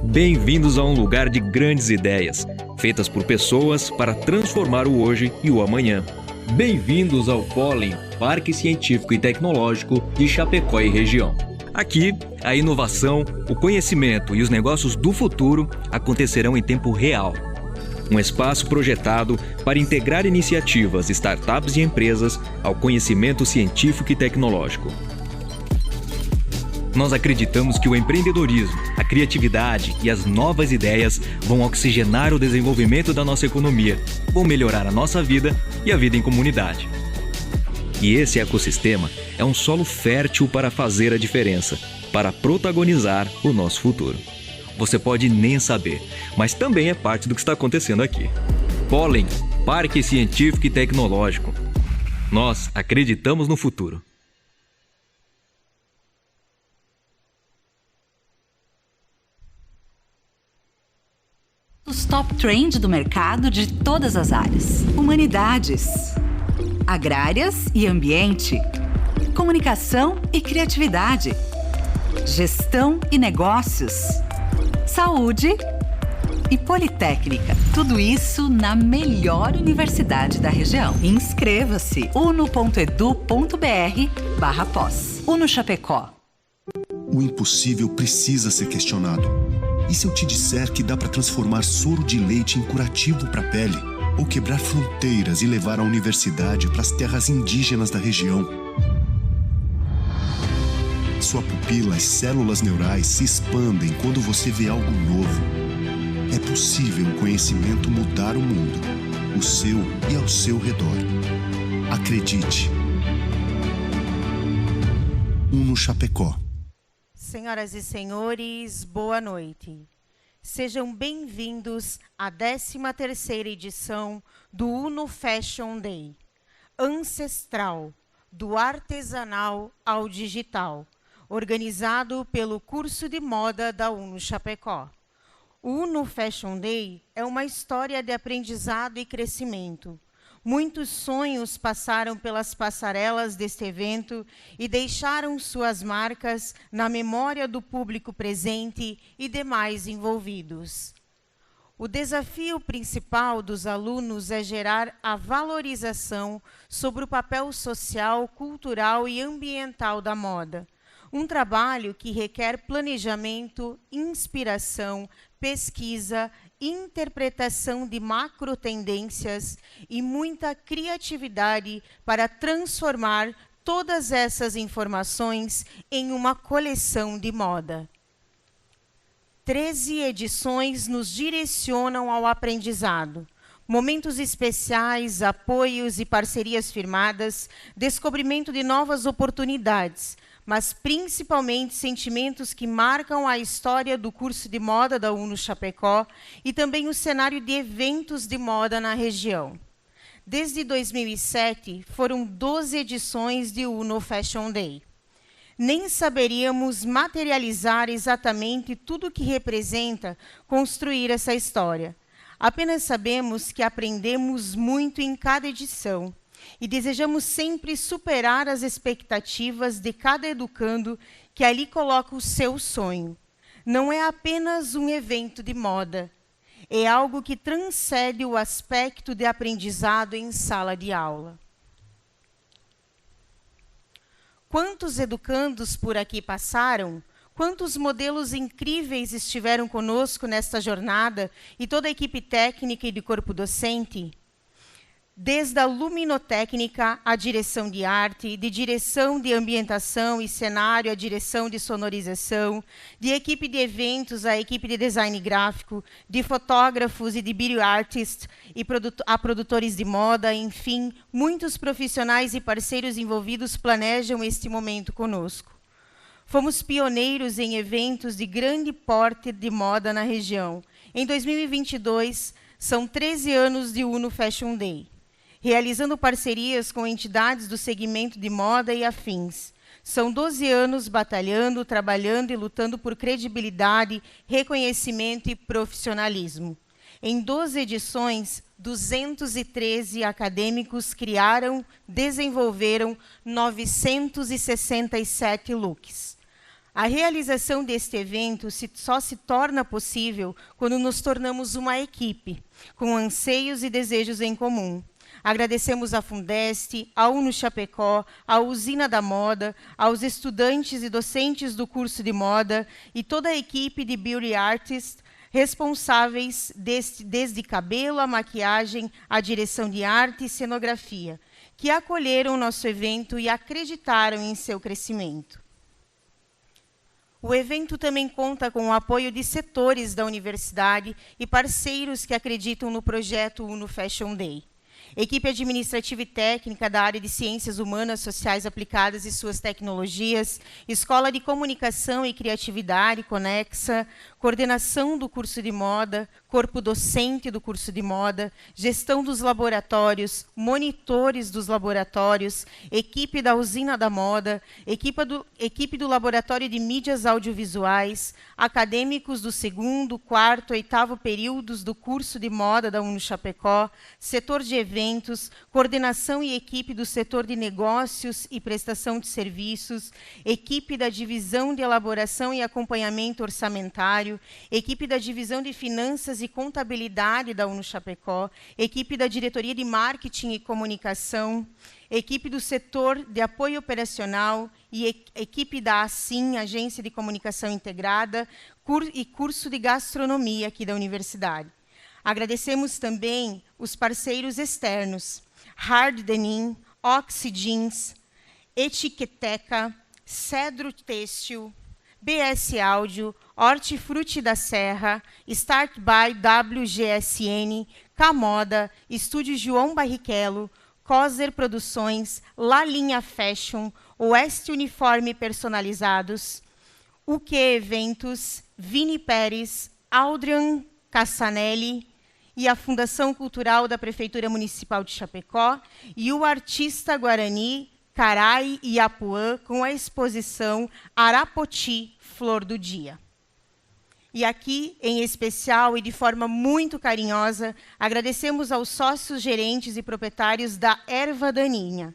Bem-vindos a um lugar de grandes ideias, feitas por pessoas para transformar o hoje e o amanhã. Bem-vindos ao Pólen, Parque Científico e Tecnológico de Chapecó e região. Aqui, a inovação, o conhecimento e os negócios do futuro acontecerão em tempo real. Um espaço projetado para integrar iniciativas, startups e empresas ao conhecimento científico e tecnológico. Nós acreditamos que o empreendedorismo, a criatividade e as novas ideias vão oxigenar o desenvolvimento da nossa economia, vão melhorar a nossa vida e a vida em comunidade. E esse ecossistema é um solo fértil para fazer a diferença, para protagonizar o nosso futuro. Você pode nem saber, mas também é parte do que está acontecendo aqui. Pólen, Parque Científico e Tecnológico. Nós acreditamos no futuro. Os top trend do mercado de todas as áreas. Humanidades, agrárias e ambiente, comunicação e criatividade, gestão e negócios, saúde e politécnica. Tudo isso na melhor universidade da região. Inscreva-se uno.edu.br/pós. Uno Chapecó. O impossível precisa ser questionado. E se eu te disser que dá para transformar soro de leite em curativo para a pele? Ou quebrar fronteiras e levar a universidade para as terras indígenas da região? Sua pupila, as células neurais se expandem quando você vê algo novo. É possível o conhecimento mudar o mundo, o seu e ao seu redor. Acredite. Uno Chapecó. Senhoras e senhores, boa noite. Sejam bem-vindos à 13ª edição do Uno Fashion Day, ancestral, do artesanal ao digital, organizado pelo curso de moda da Uno Chapecó. O Uno Fashion Day é uma história de aprendizado e crescimento. Muitos sonhos passaram pelas passarelas deste evento e deixaram suas marcas na memória do público presente e demais envolvidos. O desafio principal dos alunos é gerar a valorização sobre o papel social, cultural e ambiental da moda. Um trabalho que requer planejamento, inspiração, pesquisa, interpretação de macro tendências e muita criatividade para transformar todas essas informações em uma coleção de moda. 13 edições nos direcionam ao aprendizado. Momentos especiais, apoios e parcerias firmadas, descobrimento de novas oportunidades, mas principalmente sentimentos que marcam a história do curso de moda da Uno Chapecó e também o cenário de eventos de moda na região. Desde 2007, foram 12 edições de Uno Fashion Day. Nem saberíamos materializar exatamente tudo o que representa construir essa história. Apenas sabemos que aprendemos muito em cada edição e desejamos sempre superar as expectativas de cada educando que ali coloca o seu sonho. Não é apenas um evento de moda, é algo que transcende o aspecto de aprendizado em sala de aula. Quantos educandos por aqui passaram? Quantos modelos incríveis estiveram conosco nesta jornada e toda a equipe técnica e de corpo docente? Desde a luminotécnica, a direção de arte, de direção de ambientação e cenário, a direção de sonorização, de equipe de eventos, a equipe de design gráfico, de fotógrafos e de video artists, e a produtores de moda, enfim, muitos profissionais e parceiros envolvidos planejam este momento conosco. Fomos pioneiros em eventos de grande porte de moda na região. Em 2022, são 13 anos de Uno Fashion Day, realizando parcerias com entidades do segmento de moda e afins. São 12 anos batalhando, trabalhando e lutando por credibilidade, reconhecimento e profissionalismo. Em 12 edições, 213 acadêmicos criaram, desenvolveram 967 looks. A realização deste evento só se torna possível quando nos tornamos uma equipe, com anseios e desejos em comum. Agradecemos à Fundeste, ao UNO Chapecó, à Usina da Moda, aos estudantes e docentes do curso de moda e toda a equipe de Beauty Artists, responsáveis desde cabelo, a maquiagem, a direção de arte e cenografia, que acolheram o nosso evento e acreditaram em seu crescimento. O evento também conta com o apoio de setores da universidade e parceiros que acreditam no projeto UNO Fashion Day. Equipe administrativa e técnica da área de Ciências Humanas, Sociais Aplicadas e suas tecnologias, Escola de Comunicação e Criatividade, Conexa, coordenação do curso de moda, corpo docente do curso de moda, gestão dos laboratórios, monitores dos laboratórios, equipe da Usina da Moda, equipe do Laboratório de Mídias Audiovisuais, acadêmicos do 2º, 4º, 8º períodos do curso de moda da UNO Chapecó, setor de eventos, coordenação e equipe do setor de negócios e prestação de serviços, equipe da divisão de elaboração e acompanhamento orçamentário, equipe da divisão de finanças e contabilidade da UNO Chapecó, equipe da diretoria de marketing e comunicação, equipe do setor de apoio operacional e equipe da ASIM, Agência de Comunicação Integrada, e curso de gastronomia aqui da universidade. Agradecemos também os parceiros externos, Hard Denim, Oxy Jeans, Etiqueteca, Cedro Têxtil, BS Áudio, Hortifruti da Serra, Start by WGSN, Camoda, Estúdio João Barrichello, Coser Produções, La Linha Fashion, Oeste Uniforme Personalizados, UK Eventos, Vini Pérez, Aldrian Cassanelli e a Fundação Cultural da Prefeitura Municipal de Chapecó e o artista Guarani, Carai e Apuã, com a exposição Arapoti, Flor do Dia. E aqui, em especial e de forma muito carinhosa, agradecemos aos sócios gerentes e proprietários da Erva Daninha,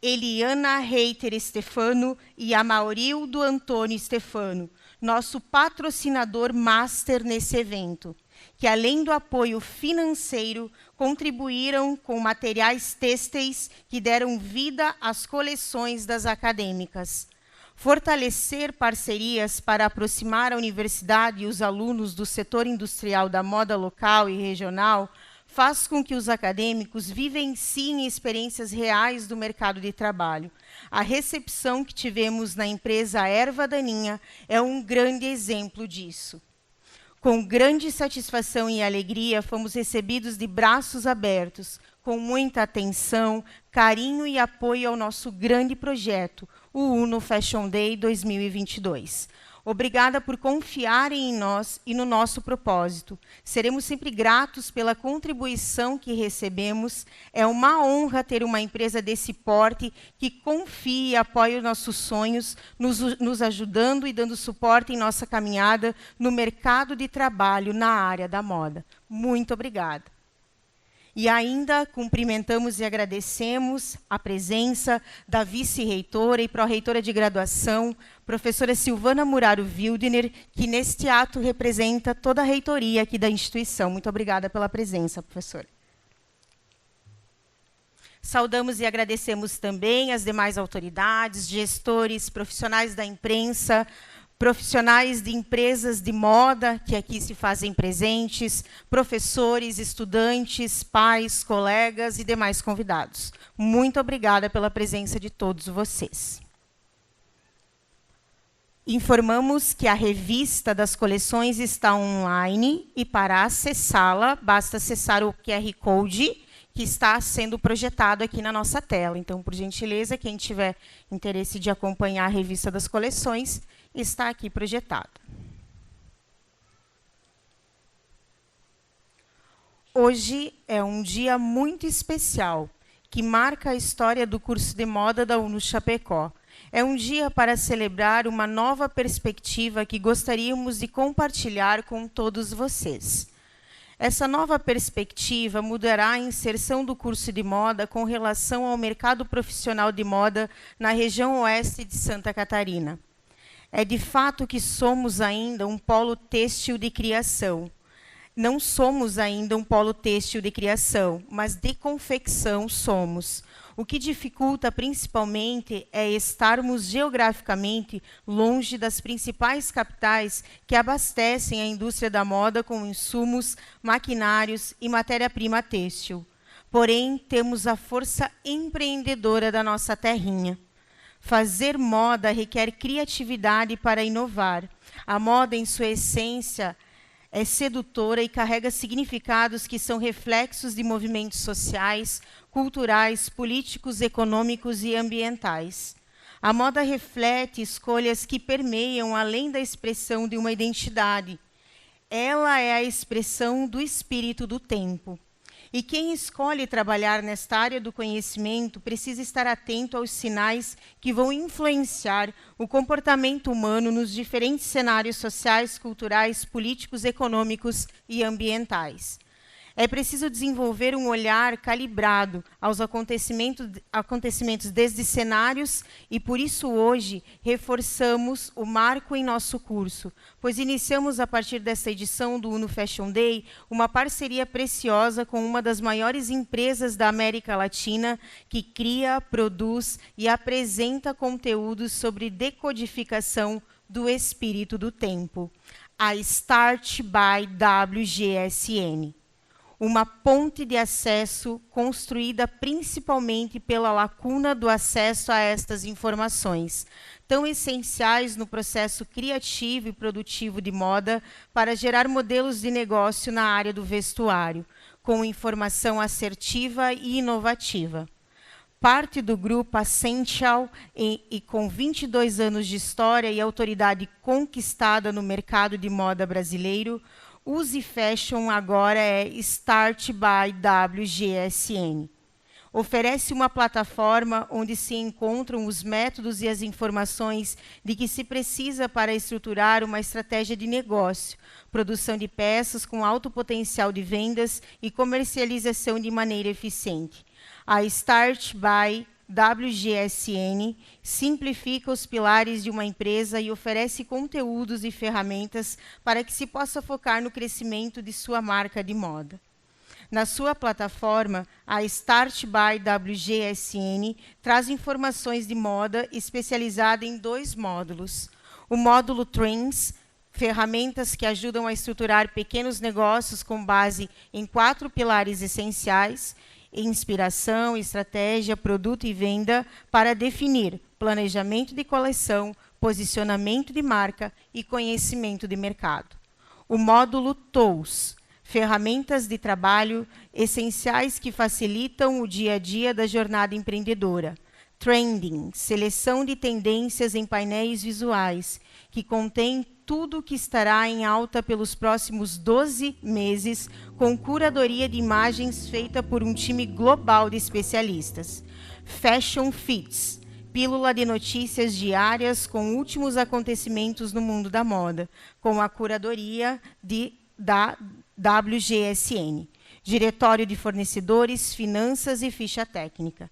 Eliana Reiter Stefano e Amaurildo Antônio Stefano, nosso patrocinador master nesse evento, que, além do apoio financeiro, contribuíram com materiais têxteis que deram vida às coleções das acadêmicas. Fortalecer parcerias para aproximar a universidade e os alunos do setor industrial da moda local e regional faz com que os acadêmicos vivenciem experiências reais do mercado de trabalho. A recepção que tivemos na empresa Erva Daninha é um grande exemplo disso. Com grande satisfação e alegria, fomos recebidos de braços abertos, com muita atenção, carinho e apoio ao nosso grande projeto, o UNO Fashion Day 2022. Obrigada por confiarem em nós e no nosso propósito. Seremos sempre gratos pela contribuição que recebemos. É uma honra ter uma empresa desse porte que confia e apoia os nossos sonhos, nos ajudando e dando suporte em nossa caminhada no mercado de trabalho na área da moda. Muito obrigada. E ainda cumprimentamos e agradecemos a presença da vice-reitora e pró-reitora de graduação, professora Silvana Muraro Wildner, que neste ato representa toda a reitoria aqui da instituição. Muito obrigada pela presença, professora. Saudamos e agradecemos também as demais autoridades, gestores, profissionais da imprensa, profissionais de empresas de moda que aqui se fazem presentes, professores, estudantes, pais, colegas e demais convidados. Muito obrigada pela presença de todos vocês. Informamos que a revista das coleções está online e para acessá-la, basta acessar o QR Code que está sendo projetado aqui na nossa tela. Então, por gentileza, quem tiver interesse de acompanhar a revista das coleções, está aqui projetado. Hoje é um dia muito especial, que marca a história do curso de moda da UNO Chapecó. É um dia para celebrar uma nova perspectiva que gostaríamos de compartilhar com todos vocês. Essa nova perspectiva mudará a inserção do curso de moda com relação ao mercado profissional de moda na região oeste de Santa Catarina. É de fato que somos ainda um polo têxtil de criação. Não somos ainda um polo têxtil de criação, mas de confecção somos. O que dificulta principalmente é estarmos geograficamente longe das principais capitais que abastecem a indústria da moda com insumos, maquinários e matéria-prima têxtil. Porém, temos a força empreendedora da nossa terrinha. Fazer moda requer criatividade para inovar. A moda, em sua essência, é sedutora e carrega significados que são reflexos de movimentos sociais, culturais, políticos, econômicos e ambientais. A moda reflete escolhas que permeiam além da expressão de uma identidade. Ela é a expressão do espírito do tempo. E quem escolhe trabalhar nesta área do conhecimento precisa estar atento aos sinais que vão influenciar o comportamento humano nos diferentes cenários sociais, culturais, políticos, econômicos e ambientais. É preciso desenvolver um olhar calibrado aos acontecimentos desde cenários e, por isso, hoje, reforçamos o marco em nosso curso, pois iniciamos, a partir desta edição do UNO Fashion Day, uma parceria preciosa com uma das maiores empresas da América Latina que cria, produz e apresenta conteúdos sobre decodificação do espírito do tempo, a Start by WGSN. Uma ponte de acesso construída principalmente pela lacuna do acesso a estas informações, tão essenciais no processo criativo e produtivo de moda para gerar modelos de negócio na área do vestuário, com informação assertiva e inovativa. Parte do grupo Essential e com 22 anos de história e autoridade conquistada no mercado de moda brasileiro, Use Fashion agora é Start by WGSN. Oferece uma plataforma onde se encontram os métodos e as informações de que se precisa para estruturar uma estratégia de negócio, produção de peças com alto potencial de vendas e comercialização de maneira eficiente. A Start by WGSN simplifica os pilares de uma empresa e oferece conteúdos e ferramentas para que se possa focar no crescimento de sua marca de moda. Na sua plataforma, a Start by WGSN traz informações de moda especializada em 2 módulos. O módulo Trends, ferramentas que ajudam a estruturar pequenos negócios com base em 4 pilares essenciais: inspiração, estratégia, produto e venda, para definir planejamento de coleção, posicionamento de marca e conhecimento de mercado. O módulo Tools, ferramentas de trabalho essenciais que facilitam o dia a dia da jornada empreendedora. Trending, seleção de tendências em painéis visuais, que contém tudo o que estará em alta pelos próximos 12 meses, com curadoria de imagens feita por um time global de especialistas. Fashion Fits, pílula de notícias diárias com últimos acontecimentos no mundo da moda, com a curadoria da WGSN. Diretório de fornecedores, finanças e ficha técnica.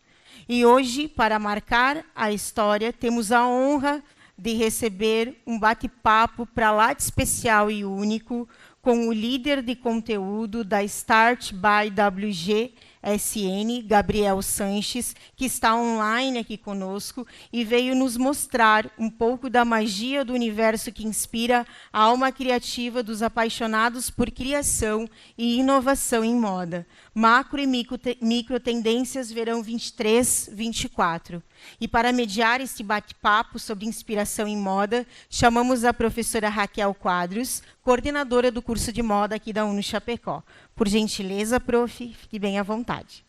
E hoje, para marcar a história, temos a honra de receber um bate-papo para lá de especial e único com o líder de conteúdo da Start by WGSN, Gabriel Sanches, que está online aqui conosco e veio nos mostrar um pouco da magia do universo que inspira a alma criativa dos apaixonados por criação e inovação em moda. Macro e micro tendências verão 23-24. E para mediar este bate-papo sobre inspiração em moda, chamamos a professora Raquel Quadros, coordenadora do curso de moda aqui da UNO Chapecó. Por gentileza, prof, fique bem à vontade.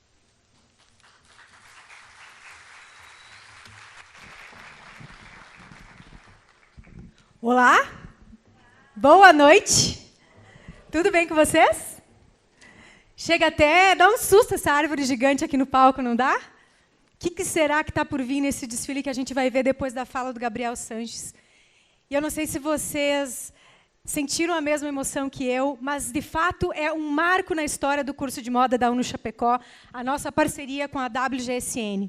Olá, boa noite. Tudo bem com vocês? Chega até dar um susto essa árvore gigante aqui no palco, não dá? O que será que está por vir nesse desfile que a gente vai ver depois da fala do Gabriel Sanches? E eu não sei se vocês sentiram a mesma emoção que eu, mas, de fato, é um marco na história do curso de moda da UNO Chapecó, a nossa parceria com a WGSN.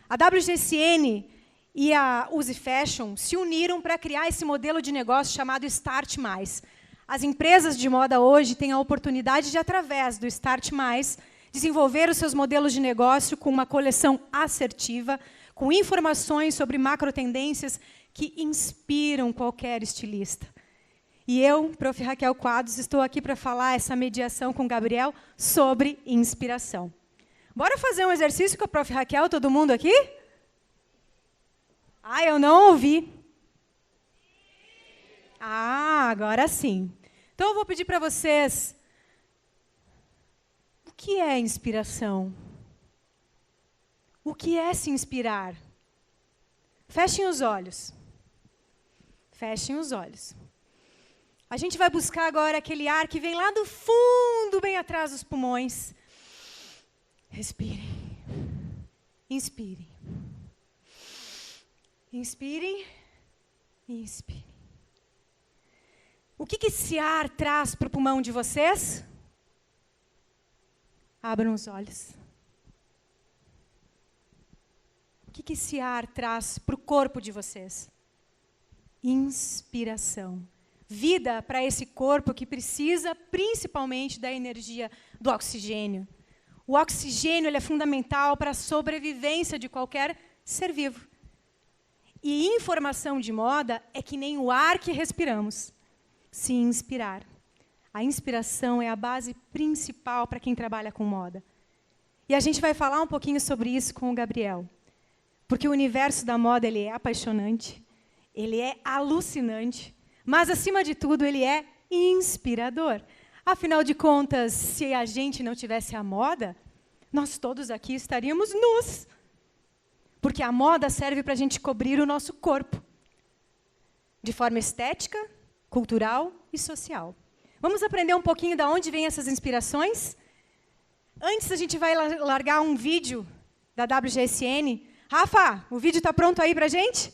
A WGSN e a Uzi Fashion se uniram para criar esse modelo de negócio chamado Start Mais. As empresas de moda hoje têm a oportunidade de, através do Start Mais, desenvolver os seus modelos de negócio com uma coleção assertiva, com informações sobre macro-tendências que inspiram qualquer estilista. E eu, Prof. Raquel Quadros, estou aqui para falar essa mediação com o Gabriel sobre inspiração. Bora fazer um exercício com a Prof. Raquel, todo mundo aqui? Ah, eu não ouvi. Ah, agora sim. Então, eu vou pedir para vocês... O que é inspiração? O que é se inspirar? Fechem os olhos. Fechem os olhos. A gente vai buscar agora aquele ar que vem lá do fundo, bem atrás dos pulmões. Respirem. Inspirem. Inspirem. Inspirem. O que esse ar traz para o pulmão de vocês? Abram os olhos. O que esse ar traz para o corpo de vocês? Inspiração. Vida para esse corpo que precisa principalmente da energia do oxigênio. O oxigênio ele é fundamental para a sobrevivência de qualquer ser vivo. E informação de moda é que nem o ar que respiramos. Se inspirar. A inspiração é a base principal para quem trabalha com moda. E a gente vai falar um pouquinho sobre isso com o Gabriel. Porque o universo da moda ele é apaixonante, ele é alucinante, mas, acima de tudo, ele é inspirador. Afinal de contas, se a gente não tivesse a moda, nós todos aqui estaríamos nus. Porque a moda serve para a gente cobrir o nosso corpo. De forma estética, cultural e social. Vamos aprender um pouquinho de onde vêm essas inspirações? Antes, a gente vai largar um vídeo da WGSN. Rafa, o vídeo está pronto aí para a gente?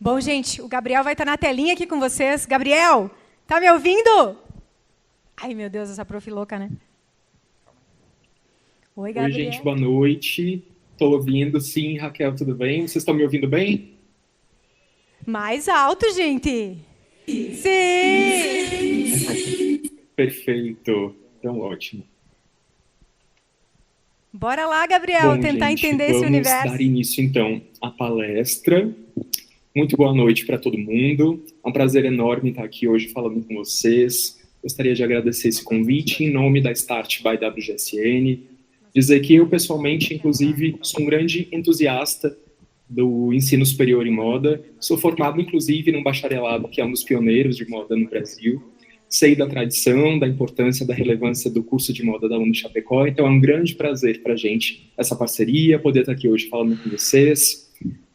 Bom, gente, o Gabriel vai estar na telinha aqui com vocês. Gabriel, tá me ouvindo? Ai, meu Deus, essa prof louca, né? Oi, Gabriel. Oi, gente, boa noite. Estou ouvindo, sim, Raquel, tudo bem? Vocês estão me ouvindo bem? Mais alto, gente. Sim! Perfeito. Então, ótimo. Bora lá, Gabriel, Bom, tentar gente, entender esse universo. Vamos dar início, então, à palestra. Muito boa noite para todo mundo. É um prazer enorme estar aqui hoje falando com vocês. Gostaria de agradecer esse convite em nome da Start by WGSN. Dizer que eu, pessoalmente, inclusive, sou um grande entusiasta do ensino superior em moda. Sou formado, inclusive, num bacharelado que é um dos pioneiros de moda no Brasil. Sei da tradição, da importância, da relevância do curso de moda da UNO Chapecó. Então, é um grande prazer para a gente essa parceria, poder estar aqui hoje falando com vocês.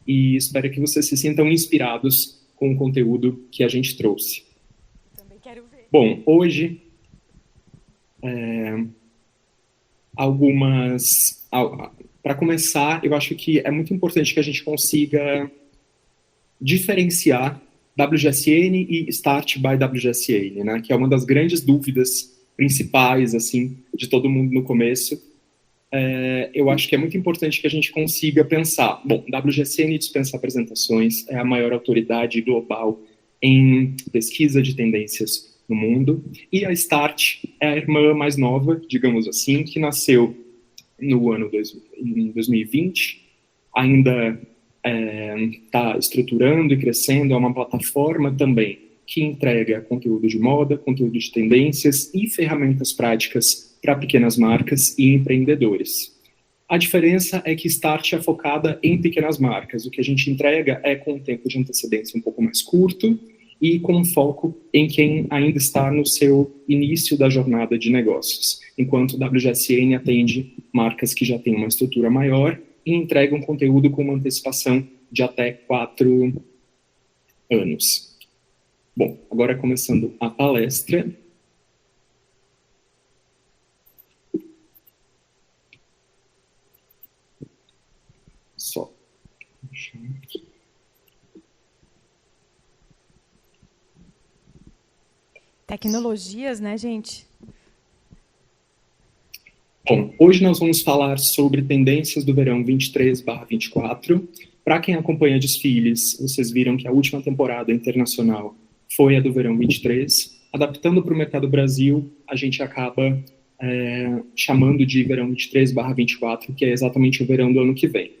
E espero que vocês se sintam inspirados com o conteúdo que a gente trouxe. Também quero ver. Bom, hoje, para começar, eu acho que é muito importante que a gente consiga diferenciar WGSN e Start by WGSN, né, que é uma das grandes dúvidas principais assim, de todo mundo no começo. Eu acho que é muito importante que a gente consiga pensar, bom, WGSN dispensa apresentações, é a maior autoridade global em pesquisa de tendências no mundo, e a Start é a irmã mais nova, digamos assim, que nasceu no ano 2020, ainda está estruturando e crescendo, é uma plataforma também que entrega conteúdo de moda, conteúdo de tendências e ferramentas práticas para pequenas marcas e empreendedores. A diferença é que Start é focada em pequenas marcas. O que a gente entrega é com um tempo de antecedência um pouco mais curto e com foco em quem ainda está no seu início da jornada de negócios, enquanto o WGSN atende marcas que já têm uma estrutura maior e entregam conteúdo com uma antecipação de até 4 anos. Bom, agora começando a palestra. Só. Tecnologias, né, gente? Bom, hoje nós vamos falar sobre tendências do verão 23/24. Para quem acompanha desfiles, vocês viram que a última temporada internacional foi a do verão 23. Adaptando para o mercado Brasil, a gente acaba chamando de verão 23/24, que é exatamente o verão do ano que vem.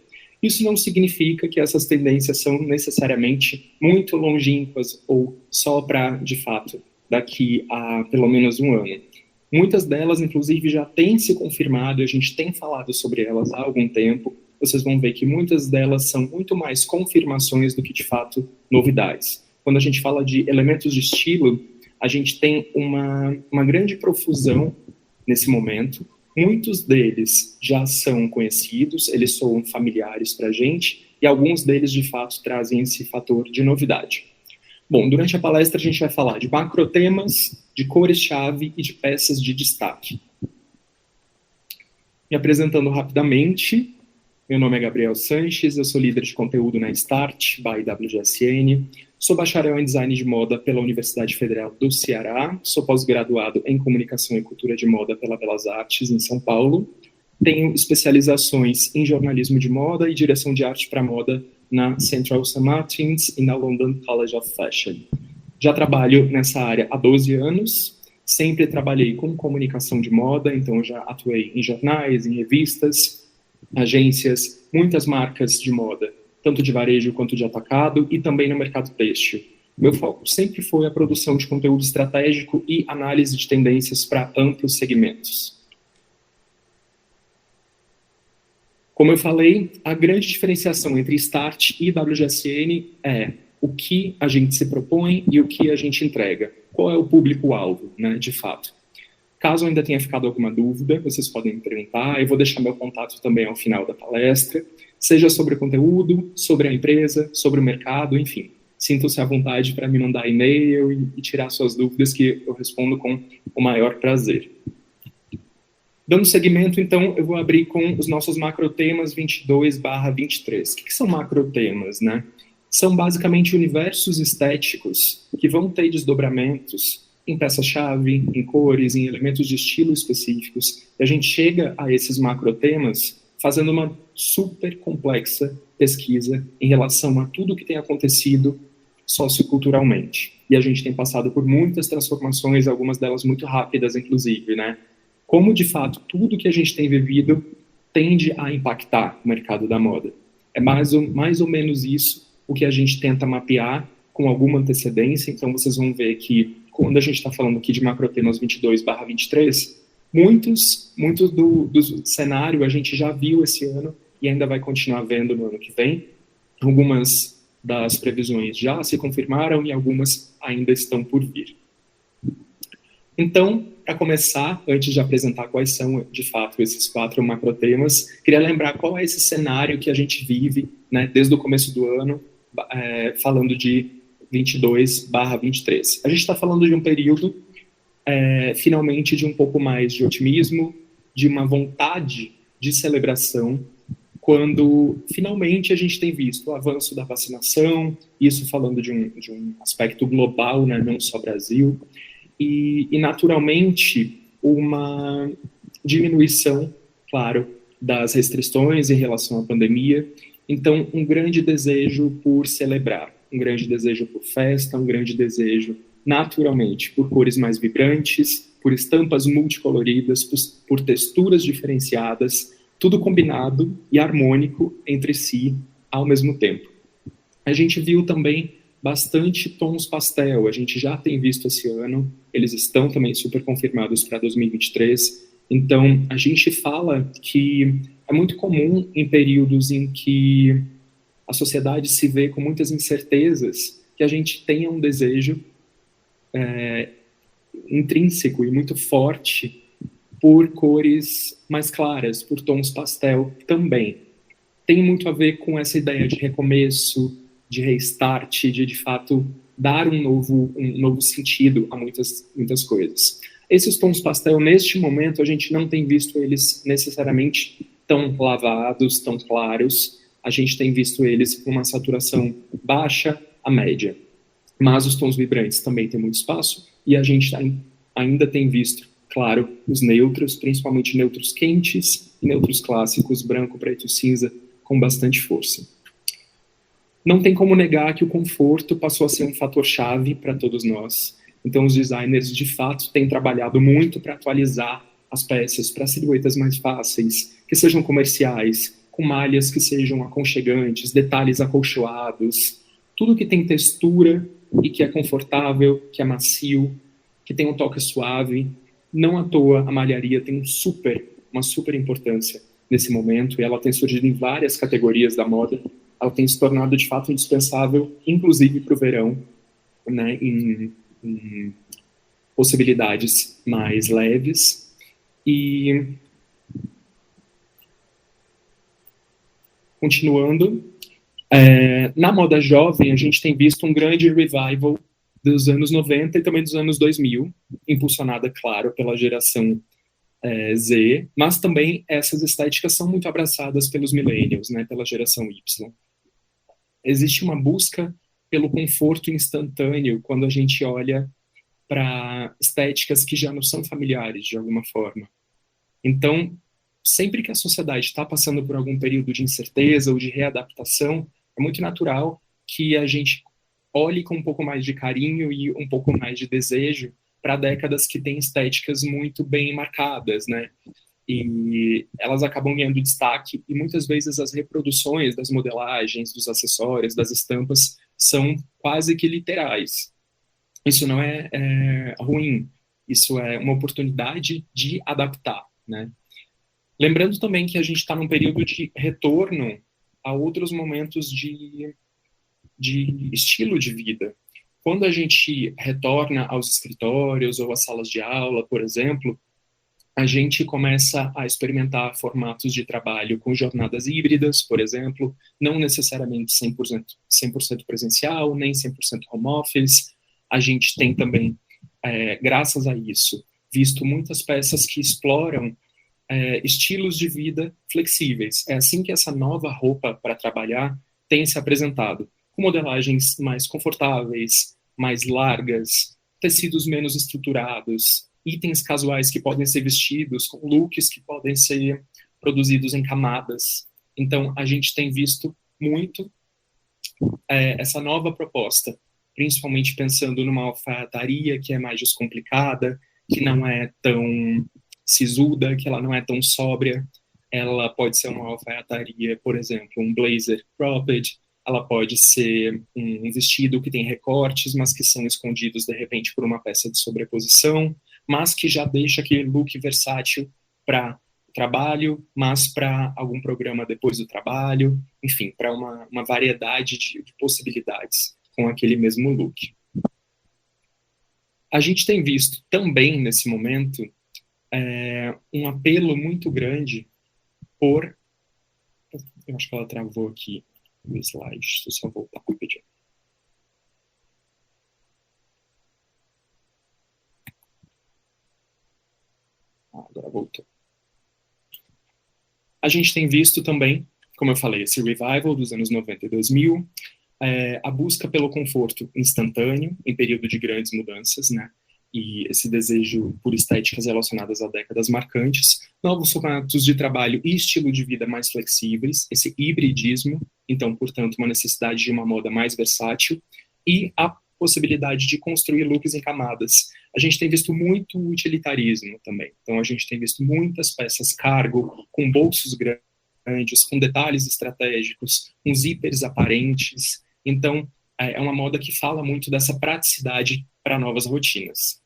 Isso não significa que essas tendências são necessariamente muito longínquas ou só para, de fato, daqui a pelo menos um ano. Muitas delas, inclusive, já têm se confirmado, e a gente tem falado sobre elas há algum tempo. Vocês vão ver que muitas delas são muito mais confirmações do que, de fato, novidades. Quando a gente fala de elementos de estilo, a gente tem uma grande profusão nesse momento. Muitos deles já são conhecidos, eles são familiares para a gente, e alguns deles, de fato, trazem esse fator de novidade. Bom, durante a palestra a gente vai falar de macrotemas, de cores-chave e de peças de destaque. Me apresentando rapidamente, meu nome é Gabriel Sanches, eu sou líder de conteúdo na Start, by WGSN, sou bacharel em design de moda pela Universidade Federal do Ceará, sou pós-graduado em comunicação e cultura de moda pela Belas Artes, em São Paulo, tenho especializações em jornalismo de moda e direção de arte para moda na Central St. Martins e na London College of Fashion. Já trabalho nessa área há 12 anos, sempre trabalhei com comunicação de moda, então já atuei em jornais, em revistas, agências, muitas marcas de moda, tanto de varejo quanto de atacado, e também no mercado têxtil. Meu foco sempre foi a produção de conteúdo estratégico e análise de tendências para amplos segmentos. Como eu falei, a grande diferenciação entre Start e WGSN é o que a gente se propõe e o que a gente entrega. Qual é o público-alvo, né, de fato. Caso ainda tenha ficado alguma dúvida, vocês podem me perguntar. Eu vou deixar meu contato também ao final da palestra, seja sobre o conteúdo, sobre a empresa, sobre o mercado, enfim. Sintam-se à vontade para me mandar e-mail e tirar suas dúvidas, que eu respondo com o maior prazer. Dando seguimento, então, eu vou abrir com os nossos macrotemas 22/23. O que são macrotemas, né? São basicamente universos estéticos que vão ter desdobramentos em peças-chave, em cores, em elementos de estilo específicos. E a gente chega a esses macrotemas fazendo uma super complexa pesquisa em relação a tudo que tem acontecido socioculturalmente. E a gente tem passado por muitas transformações, algumas delas muito rápidas, inclusive, né? Como, de fato, tudo que a gente tem vivido tende a impactar o mercado da moda. É mais ou menos isso o que a gente tenta mapear com alguma antecedência. Então, vocês vão ver que, quando a gente está falando aqui de macrotemas 22/23, muitos do cenário a gente já viu esse ano e ainda vai continuar vendo no ano que vem. Algumas das previsões já se confirmaram e algumas ainda estão por vir. Então, para começar, antes de apresentar quais são, de fato, esses 4 macrotemas, queria lembrar qual é esse cenário que a gente vive, né, desde o começo do ano, falando de 22/23. A gente está falando de um período, finalmente, de um pouco mais de otimismo, de uma vontade de celebração, quando, finalmente, a gente tem visto o avanço da vacinação, isso falando de um aspecto global, né, não só Brasil, e, naturalmente, uma diminuição, claro, das restrições em relação à pandemia. Então, um grande desejo por celebrar, um grande desejo por festa, um grande desejo, naturalmente, por cores mais vibrantes, por estampas multicoloridas, por texturas diferenciadas, tudo combinado e harmônico entre si ao mesmo tempo. A gente viu também bastante tons pastel, a gente já tem visto esse ano, eles estão também super confirmados para 2023, então a gente fala que é muito comum em períodos em que a sociedade se vê com muitas incertezas, que a gente tenha um desejo intrínseco e muito forte por cores mais claras, por tons pastel também. Tem muito a ver com essa ideia de recomeço, de restart, de fato dar um novo sentido a muitas coisas. Esses tons pastel, neste momento, a gente não tem visto eles necessariamente tão lavados, tão claros. A gente tem visto eles com uma saturação baixa a média. Mas os tons vibrantes também têm muito espaço, e a gente ainda tem visto, claro, os neutros, principalmente neutros quentes e neutros clássicos, branco, preto e cinza, com bastante força. Não tem como negar que o conforto passou a ser um fator-chave para todos nós. Então, os designers, de fato, têm trabalhado muito para atualizar as peças para silhuetas mais fáceis, que sejam comerciais, com malhas que sejam aconchegantes, detalhes acolchoados, tudo que tem textura e que é confortável, que é macio, que tem um toque suave. Não à toa, a malharia tem uma super importância nesse momento, e ela tem surgido em várias categorias da moda. Ela tem se tornado, de fato, indispensável, inclusive para o verão, né, em possibilidades mais leves. E, continuando, na moda jovem, a gente tem visto um grande revival dos anos 90 e também dos anos 2000, impulsionada, claro, pela geração Z, mas também essas estéticas são muito abraçadas pelos millennials, né, pela geração Y. Existe uma busca pelo conforto instantâneo quando a gente olha para estéticas que já não são familiares, de alguma forma. Então, sempre que a sociedade está passando por algum período de incerteza ou de readaptação, é muito natural que a gente olhe com um pouco mais de carinho e um pouco mais de desejo para décadas que têm estéticas muito bem marcadas, né? E elas acabam ganhando destaque, e muitas vezes as reproduções das modelagens, dos acessórios, das estampas, são quase que literais. Isso não é ruim, isso é uma oportunidade de adaptar, né? Lembrando também que a gente está num período de retorno a outros momentos de estilo de vida. Quando a gente retorna aos escritórios ou às salas de aula, por exemplo, a gente começa a experimentar formatos de trabalho com jornadas híbridas, por exemplo, não necessariamente 100% presencial, nem 100% home office. A gente tem também, graças a isso, visto muitas peças que exploram estilos de vida flexíveis. É assim que essa nova roupa para trabalhar tem se apresentado, com modelagens mais confortáveis, mais largas, tecidos menos estruturados, itens casuais que podem ser vestidos, com looks que podem ser produzidos em camadas. Então, a gente tem visto muito essa nova proposta, principalmente pensando numa alfaiataria que é mais descomplicada, que não é tão sisuda, que ela não é tão sóbria. Ela pode ser uma alfaiataria, por exemplo, um blazer cropped. Ela pode ser um vestido que tem recortes, mas que são escondidos, de repente, por uma peça de sobreposição, mas que já deixa aquele look versátil para trabalho, mas para algum programa depois do trabalho, enfim, para uma variedade de possibilidades com aquele mesmo look. A gente tem visto também, nesse momento, um apelo muito grande por... Eu acho que ela travou aqui no slide, deixa eu só voltar rapidinho. Agora voltou. A gente tem visto também, como eu falei, esse revival dos anos 90 e 2000, a busca pelo conforto instantâneo em período de grandes mudanças, né? E esse desejo por estéticas relacionadas a décadas marcantes, novos formatos de trabalho e estilo de vida mais flexíveis, esse hibridismo, então, portanto, uma necessidade de uma moda mais versátil, e a possibilidade de construir looks em camadas. A gente tem visto muito utilitarismo também, então a gente tem visto muitas peças cargo, com bolsos grandes, com detalhes estratégicos, com zíperes aparentes. Então, é uma moda que fala muito dessa praticidade para novas rotinas.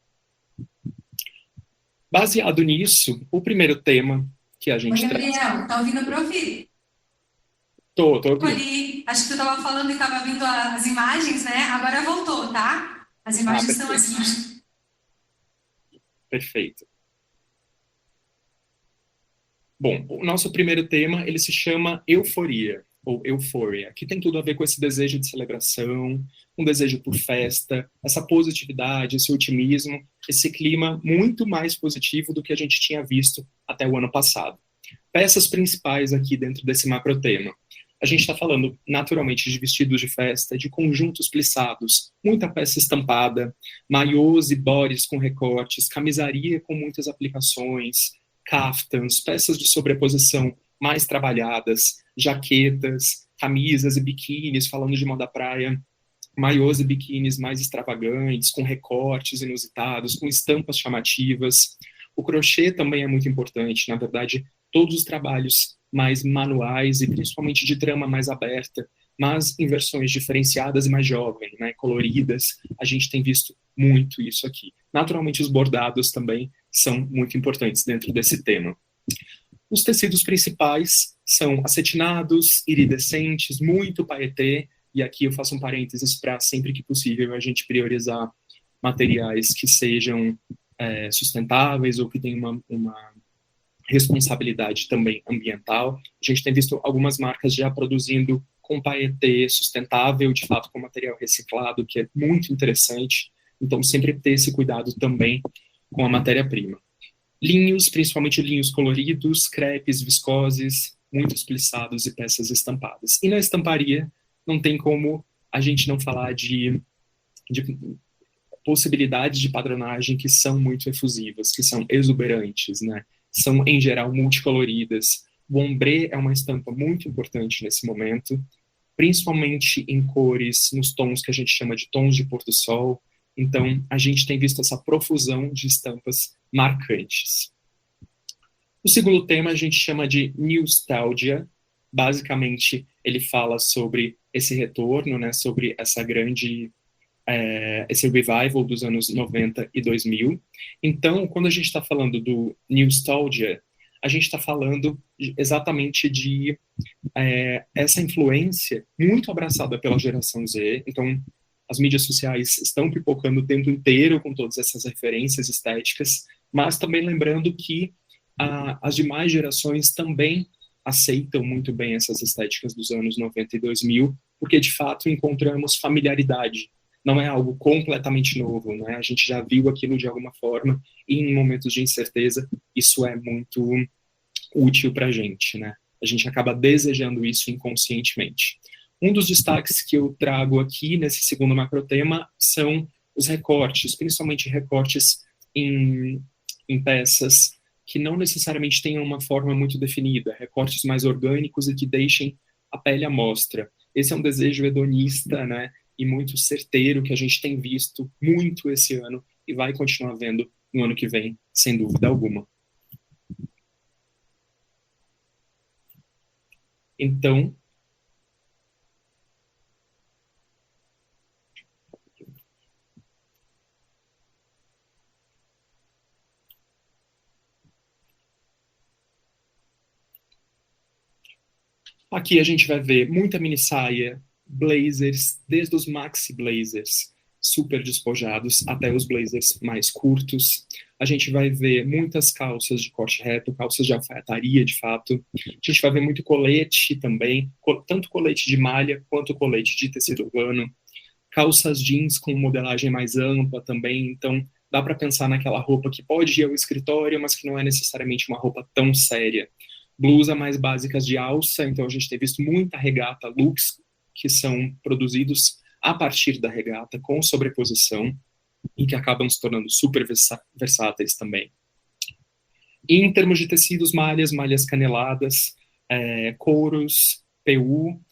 Baseado nisso, o primeiro tema que a gente Oi, Gabriel, tá ouvindo, prof? Tô ouvindo. Acho que tu estava falando e estava vindo as imagens, né? Agora voltou, tá? As imagens estão assim. Perfeito. Bom, o nosso primeiro tema, ele se chama euforia, ou euphoria, que tem tudo a ver com esse desejo de celebração, um desejo por festa, essa positividade, esse otimismo, esse clima muito mais positivo do que a gente tinha visto até o ano passado. Peças principais aqui dentro desse macro tema. A gente está falando, naturalmente, de vestidos de festa, de conjuntos plissados, muita peça estampada, maiôs e bodies com recortes, camisaria com muitas aplicações, caftans, peças de sobreposição mais trabalhadas, jaquetas, camisas e biquínis, falando de moda praia, maiôs e biquínis mais extravagantes, com recortes inusitados, com estampas chamativas. O crochê também é muito importante, na verdade, todos os trabalhos mais manuais e principalmente de trama mais aberta, mas em versões diferenciadas e mais jovens, né, coloridas, a gente tem visto muito isso aqui. Naturalmente, os bordados também são muito importantes dentro desse tema. Os tecidos principais são acetinados, iridescentes, muito paetê, e aqui eu faço um parênteses para sempre que possível a gente priorizar materiais que sejam sustentáveis ou que tenham uma responsabilidade também ambiental. A gente tem visto algumas marcas já produzindo com paetê sustentável, de fato com material reciclado, que é muito interessante. Então, sempre ter esse cuidado também com a matéria-prima. Linhos, principalmente linhos coloridos, crepes, viscoses, muitos plissados e peças estampadas. E na estamparia, não tem como a gente não falar de possibilidades de padronagem que são muito efusivas, que são exuberantes, né? São, em geral, multicoloridas. O ombré é uma estampa muito importante nesse momento, principalmente em cores, nos tons que a gente chama de tons de pôr do sol. Então, a gente tem visto essa profusão de estampas marcantes. O segundo tema a gente chama de nostalgia. Basicamente, ele fala sobre esse retorno, né, sobre essa grande esse revival dos anos 90 e 2000. Então, quando a gente está falando do nostalgia, a gente está falando exatamente de essa influência muito abraçada pela geração Z. Então, as mídias sociais estão pipocando o tempo inteiro com todas essas referências estéticas, mas também lembrando que as demais gerações também aceitam muito bem essas estéticas dos anos 90 e 2000, porque, de fato, encontramos familiaridade. Não é algo completamente novo, né? A gente já viu aquilo de alguma forma, e em momentos de incerteza, isso é muito útil para a gente, né? A gente acaba desejando isso inconscientemente. Um dos destaques que eu trago aqui nesse segundo macrotema são os recortes, principalmente recortes em peças que não necessariamente tenham uma forma muito definida, recortes mais orgânicos e que deixem a pele à mostra. Esse é um desejo hedonista, né? E muito certeiro que a gente tem visto muito esse ano e vai continuar vendo no ano que vem, sem dúvida alguma. Então, aqui a gente vai ver muita mini saia, blazers, desde os maxi blazers super despojados até os blazers mais curtos. A gente vai ver muitas calças de corte reto, calças de alfaiataria, de fato. A gente vai ver muito colete também, tanto colete de malha quanto colete de tecido urbano. Calças jeans com modelagem mais ampla também, então dá para pensar naquela roupa que pode ir ao escritório, mas que não é necessariamente uma roupa tão séria. Blusa mais básicas de alça, então a gente tem visto muita regata, looks que são produzidos a partir da regata, com sobreposição, e que acabam se tornando super versáteis também. E em termos de tecidos, malhas caneladas, couros, PU,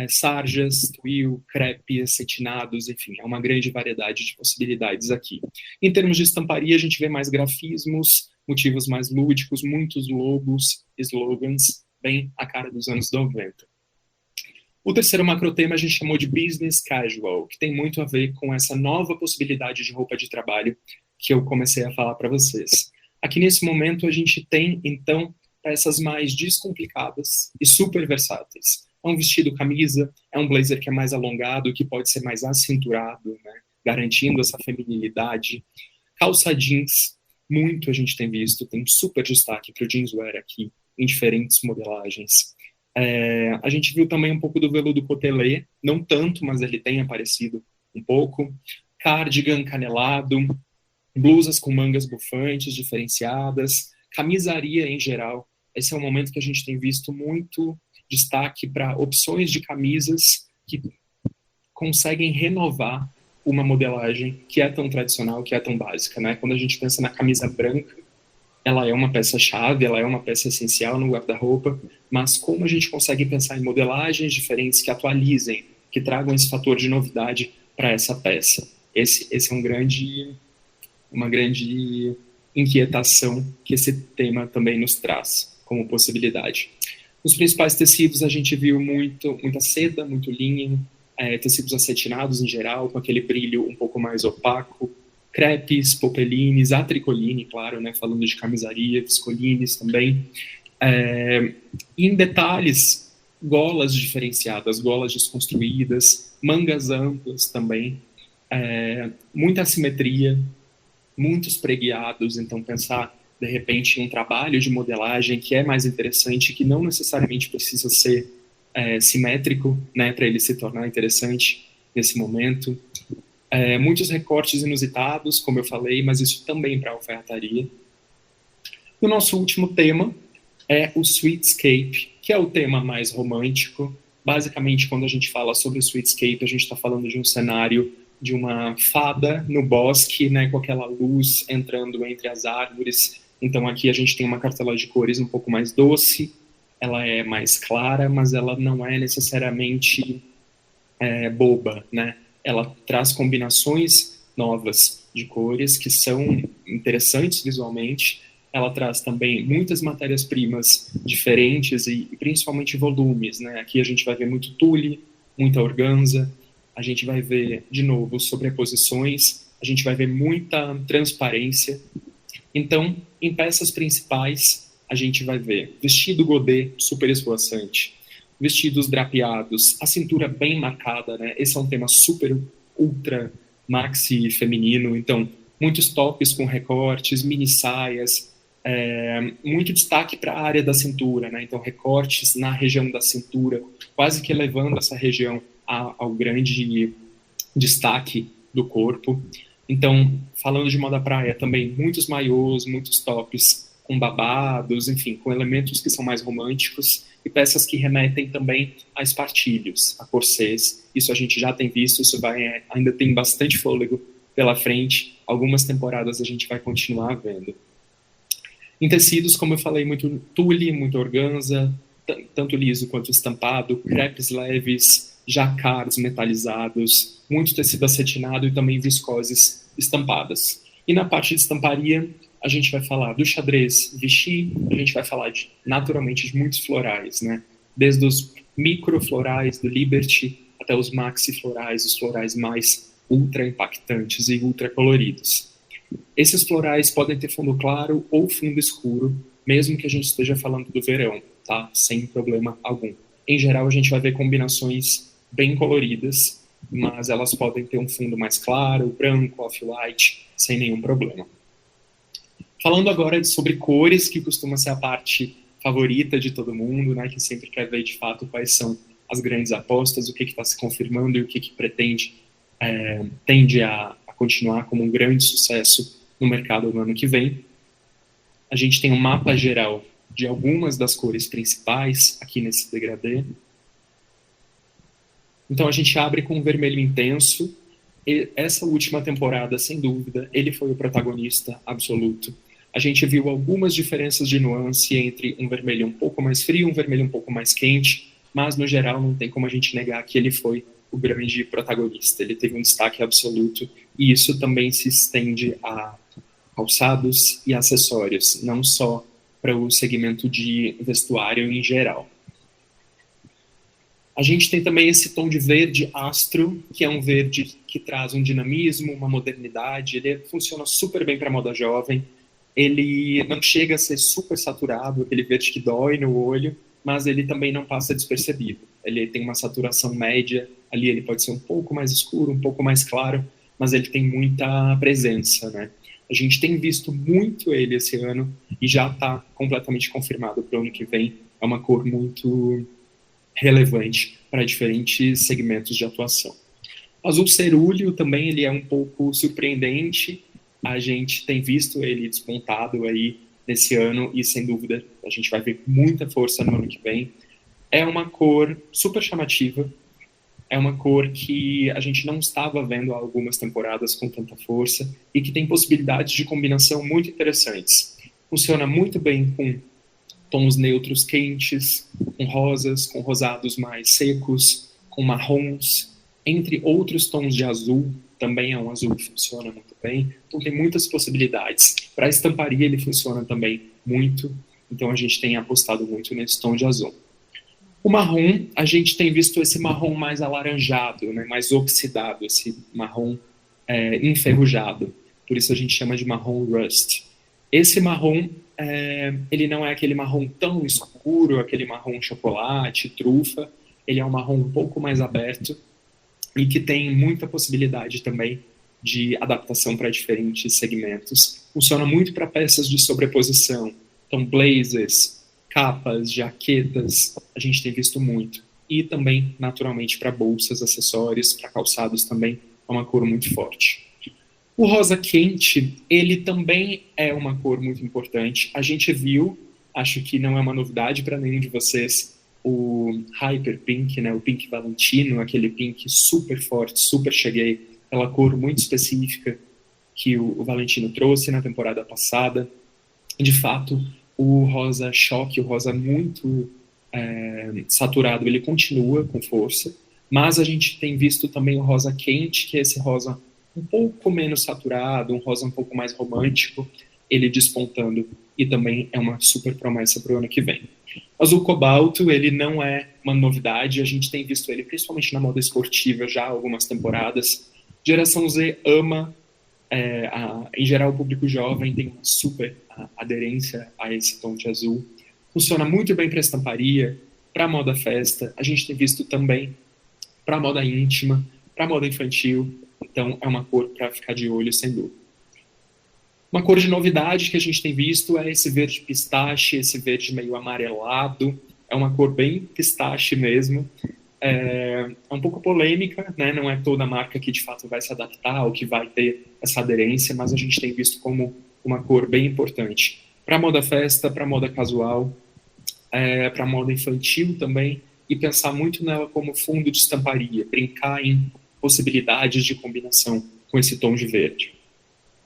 sarjas, twill, crepe, acetinados, enfim, é uma grande variedade de possibilidades aqui. Em termos de estamparia, a gente vê mais grafismos, motivos mais lúdicos, muitos logos, slogans, bem a cara dos anos 90. O terceiro macrotema a gente chamou de business casual, que tem muito a ver com essa nova possibilidade de roupa de trabalho que eu comecei a falar para vocês. Aqui nesse momento a gente tem, então, peças mais descomplicadas e super versáteis. É um vestido camisa, é um blazer que é mais alongado, que pode ser mais acinturado, né, garantindo essa feminilidade. Calça jeans, muito a gente tem visto, tem um super destaque para o jeanswear aqui, em diferentes modelagens. A gente viu também um pouco do veludo cotelê, não tanto, mas ele tem aparecido um pouco. Cardigan canelado, blusas com mangas bufantes, diferenciadas, camisaria em geral. Esse é um momento que a gente tem visto muito destaque para opções de camisas que conseguem renovar uma modelagem que é tão tradicional, que é tão básica, né? Quando a gente pensa na camisa branca, ela é uma peça-chave, ela é uma peça essencial no guarda-roupa, mas como a gente consegue pensar em modelagens diferentes que atualizem, que tragam esse fator de novidade para essa peça? Esse é uma grande inquietação que esse tema também nos traz como possibilidade. Nos principais tecidos a gente viu muita seda, muito linho, tecidos acetinados em geral, com aquele brilho um pouco mais opaco, crepes, popelines, atricoline, claro, né, falando de camisaria, viscolines também. Em detalhes, golas diferenciadas, golas desconstruídas, mangas amplas também, muita assimetria, muitos preguiados, então pensar, de repente, em um trabalho de modelagem que é mais interessante, que não necessariamente precisa ser simétrico, né, para ele se tornar interessante nesse momento. Muitos recortes inusitados, como eu falei, mas isso também para a alfaiataria. O nosso último tema é o Sweetscape, que é o tema mais romântico. Basicamente, quando a gente fala sobre o Sweetscape, a gente está falando de um cenário de uma fada no bosque, né, com aquela luz entrando entre as árvores. Então aqui a gente tem uma cartela de cores um pouco mais doce, ela é mais clara, mas ela não é necessariamente boba, né? Ela traz combinações novas de cores que são interessantes visualmente. Ela traz também muitas matérias-primas diferentes e principalmente volumes, né? Aqui a gente vai ver muito tule, muita organza, a gente vai ver, de novo, sobreposições, a gente vai ver muita transparência. Então, em peças principais, a gente vai ver vestido godê super esvoaçante, vestidos drapeados, a cintura bem marcada, né? Esse é um tema super, ultra maxi feminino, então muitos tops com recortes, mini saias, muito destaque para a área da cintura, né? Então recortes na região da cintura, quase que elevando essa região ao grande destaque do corpo. Então, falando de moda praia também, muitos maiôs, muitos tops com babados, enfim, com elementos que são mais românticos e peças que remetem também a espartilhos, a corsês. Isso a gente já tem visto, isso ainda tem bastante fôlego pela frente. Algumas temporadas a gente vai continuar vendo. Em tecidos, como eu falei, muito tule, muito organza, tanto liso quanto estampado, crepes leves, jacards metalizados, muito tecido acetinado e também viscoses estampadas. E na parte de estamparia, a gente vai falar do xadrez Vichy, a gente vai falar naturalmente de muitos florais, né? Desde os microflorais do Liberty até os maxi florais, os florais mais ultra impactantes e ultra coloridos. Esses florais podem ter fundo claro ou fundo escuro, mesmo que a gente esteja falando do verão, tá? Sem problema algum. Em geral, a gente vai ver combinações bem coloridas, mas elas podem ter um fundo mais claro, branco, off-white, sem nenhum problema. Falando agora sobre cores, que costuma ser a parte favorita de todo mundo, né, que sempre quer ver de fato quais são as grandes apostas, o que está se confirmando e o que tende a continuar como um grande sucesso no mercado no ano que vem. A gente tem um mapa geral de algumas das cores principais aqui nesse degradê. Então a gente abre com um vermelho intenso. E essa última temporada, sem dúvida, ele foi o protagonista absoluto. A gente viu algumas diferenças de nuance entre um vermelho um pouco mais frio, um vermelho um pouco mais quente, mas no geral não tem como a gente negar que ele foi o grande protagonista. Ele teve um destaque absoluto e isso também se estende a calçados e acessórios, não só para o segmento de vestuário em geral. A gente tem também esse tom de verde astro, que é um verde que traz um dinamismo, uma modernidade, ele funciona super bem para moda jovem, ele não chega a ser super saturado, aquele verde que dói no olho, mas ele também não passa despercebido. ele tem uma saturação média, ali ele pode ser um pouco mais escuro, um pouco mais claro, mas ele tem muita presença, né? A gente tem visto muito ele esse ano e já está completamente confirmado para o ano que vem. É uma cor muito relevante para diferentes segmentos de atuação. Azul cerúleo também ele é um pouco surpreendente. A gente tem visto ele despontado aí nesse ano e, sem dúvida, a gente vai ver muita força no ano que vem. É uma cor super chamativa, é uma cor que a gente não estava vendo há algumas temporadas com tanta força e que tem possibilidades de combinação muito interessantes. Funciona muito bem com tons neutros quentes, com rosas, com rosados mais secos, com marrons, entre outros tons de azul. Também é um azul que funciona muito bem. Então tem muitas possibilidades. Para a estamparia ele funciona também muito, então a gente tem apostado muito nesse tom de azul. O marrom, a gente tem visto esse marrom mais alaranjado, né, mais oxidado, esse marrom enferrujado. Por isso a gente chama de marrom rust. Esse marrom, ele não é aquele marrom tão escuro, aquele marrom chocolate, trufa. Ele é um marrom um pouco mais aberto e que tem muita possibilidade também de adaptação para diferentes segmentos. Funciona muito para peças de sobreposição. Então, blazers, capas, jaquetas, a gente tem visto muito. E também, naturalmente, para bolsas, acessórios, para calçados também, é uma cor muito forte. O rosa quente, ele também é uma cor muito importante. A gente viu, acho que não é uma novidade para nenhum de vocês, o Hyper Pink, né, o Pink Valentino, aquele pink super forte, super cheguei, aquela cor muito específica que o Valentino trouxe na temporada passada. De fato, o rosa choque, o rosa muito saturado, ele continua com força, mas a gente tem visto também o rosa quente, que é esse rosa um pouco menos saturado, um rosa um pouco mais romântico, ele despontando, e também é uma super promessa para o ano que vem. O azul cobalto, ele não é uma novidade, a gente tem visto ele principalmente na moda esportiva já há algumas temporadas. Geração Z ama, em geral o público jovem tem uma super aderência a esse tom de azul. Funciona muito bem para estamparia, para moda festa, a gente tem visto também para moda íntima, para moda infantil, então é uma cor para ficar de olho, sem dúvida. Uma cor de novidade que a gente tem visto é esse verde pistache, esse verde meio amarelado. É uma cor bem pistache mesmo. É um pouco polêmica, né? Não é toda marca que de fato vai se adaptar ou que vai ter essa aderência, mas a gente tem visto como uma cor bem importante. Para moda festa, para moda casual, para moda infantil também, e pensar muito nela como fundo de estamparia, brincar em possibilidades de combinação com esse tom de verde.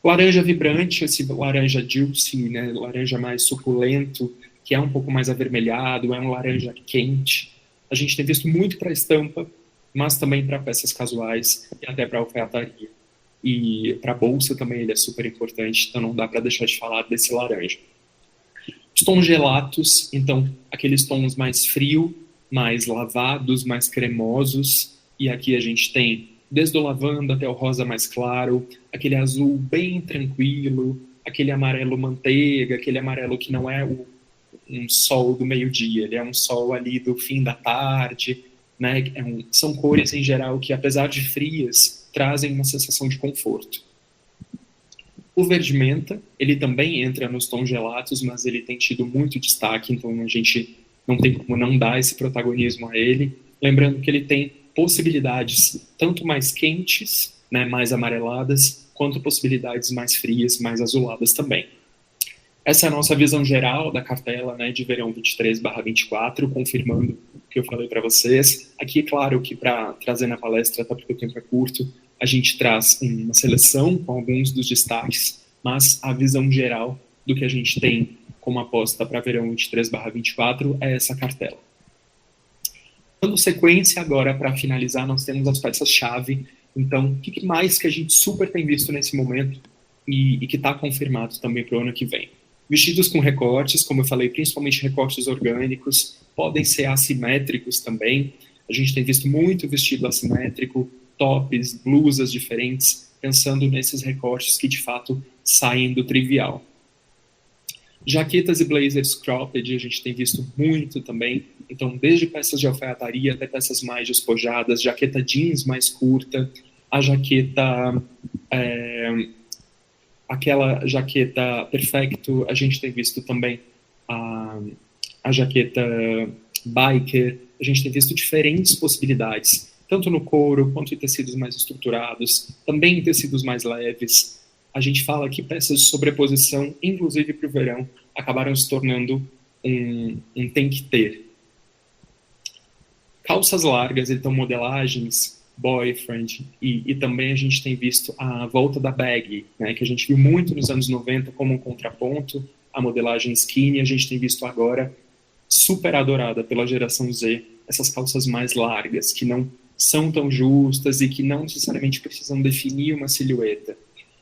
Laranja vibrante, esse laranja juicy, né, laranja mais suculento, que é um pouco mais avermelhado, é um laranja quente. A gente tem visto muito para estampa, mas também para peças casuais e até para alfaiataria. E para bolsa também ele é super importante, então não dá para deixar de falar desse laranja. Os tons gelatos, então aqueles tons mais frio, mais lavados, mais cremosos, e aqui a gente tem desde o lavanda até o rosa mais claro, aquele azul bem tranquilo, aquele amarelo manteiga, aquele amarelo que não é um sol do meio-dia, ele é um sol ali do fim da tarde, né? São cores em geral que, apesar de frias, trazem uma sensação de conforto. O verde menta, ele também entra nos tons gelatos, mas ele tem tido muito destaque, então a gente não tem como não dar esse protagonismo a ele. Lembrando que ele tem possibilidades tanto mais quentes, né, mais amareladas, quanto possibilidades mais frias, mais azuladas também. Essa é a nossa visão geral da cartela, né, de verão 23/24, confirmando o que eu falei para vocês. Aqui, claro que para trazer na palestra, até porque o tempo é curto, a gente traz uma seleção com alguns dos destaques, mas a visão geral do que a gente tem como aposta para verão 23/24 é essa cartela. Dando sequência agora, para finalizar, nós temos as peças-chave. Então, o que mais que a gente super tem visto nesse momento e que está confirmado também para o ano que vem? Vestidos com recortes, como eu falei, principalmente recortes orgânicos, podem ser assimétricos também. A gente tem visto muito vestido assimétrico, tops, blusas diferentes, pensando nesses recortes que de fato saem do trivial. Jaquetas e blazers cropped, a gente tem visto muito também, Então, desde peças de alfaiataria até peças mais despojadas, jaqueta jeans mais curta, a jaqueta, aquela jaqueta perfecto, a gente tem visto também a jaqueta biker, a gente tem visto diferentes possibilidades, tanto no couro quanto em tecidos mais estruturados, também em tecidos mais leves. A gente fala que peças de sobreposição, inclusive para o verão, acabaram se tornando um tem que ter. Calças largas, então modelagens, boyfriend, e também a gente tem visto a volta da baggy, né, que a gente viu muito nos anos 90 como um contraponto à modelagem skinny, a gente tem visto agora, super adorada pela geração Z, essas calças mais largas, que não são tão justas e que não necessariamente precisam definir uma silhueta.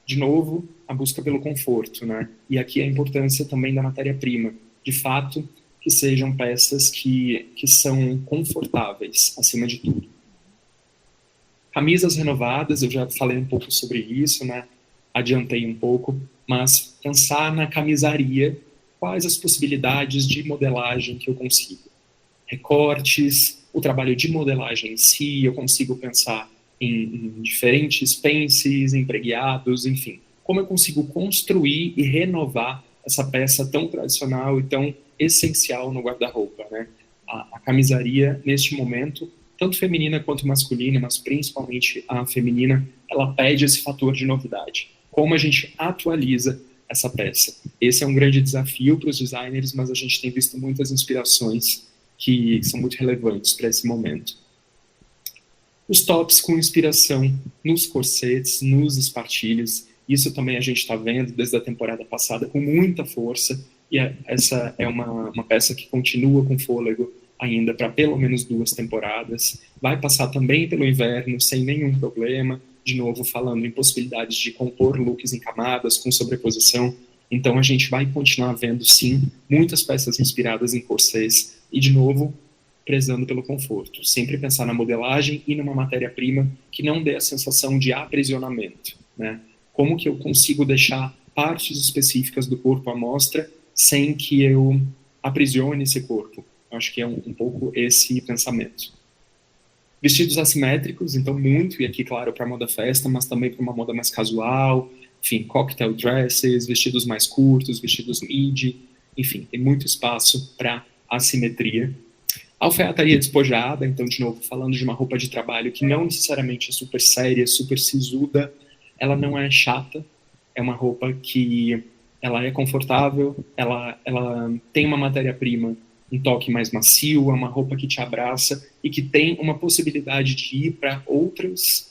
De novo, a busca pelo conforto, né? E aqui a importância também da matéria-prima. De fato, que sejam peças que são confortáveis, acima de tudo. Camisas renovadas, eu já falei um pouco sobre isso, né? Adiantei um pouco, mas pensar na camisaria, quais as possibilidades de modelagem que eu consigo. Recortes, o trabalho de modelagem em si, eu consigo pensar em diferentes pences, empregueados, enfim. Como eu consigo construir e renovar essa peça tão tradicional e tão essencial no guarda-roupa, né? A camisaria, neste momento, tanto feminina quanto masculina, mas principalmente a feminina, ela pede esse fator de novidade. Como a gente atualiza essa peça? Esse é um grande desafio para os designers, mas a gente tem visto muitas inspirações que são muito relevantes para esse momento. Os tops com inspiração nos corsetes, nos espartilhos, isso também a gente está vendo desde a temporada passada com muita força, e essa é uma peça que continua com fôlego ainda para pelo menos 2 temporadas. Vai passar também pelo inverno sem nenhum problema, de novo falando em possibilidades de compor looks em camadas, com sobreposição. Então a gente vai continuar vendo, sim, muitas peças inspiradas em corsês e, de novo, prezando pelo conforto. Sempre pensar na modelagem e numa matéria-prima que não dê a sensação de aprisionamento, né? Como que eu consigo deixar partes específicas do corpo à mostra sem que eu aprisione esse corpo? Eu acho que é um pouco esse pensamento. Vestidos assimétricos, então muito, e aqui, claro, para moda festa, mas também para uma moda mais casual, enfim, cocktail dresses, vestidos mais curtos, vestidos midi, enfim, tem muito espaço para assimetria. Alfaiataria despojada, então, de novo, falando de uma roupa de trabalho que não necessariamente é super séria, super sisuda, ela não é chata, é uma roupa que ela é confortável, ela tem uma matéria-prima, um toque mais macio, é uma roupa que te abraça e que tem uma possibilidade de ir para outros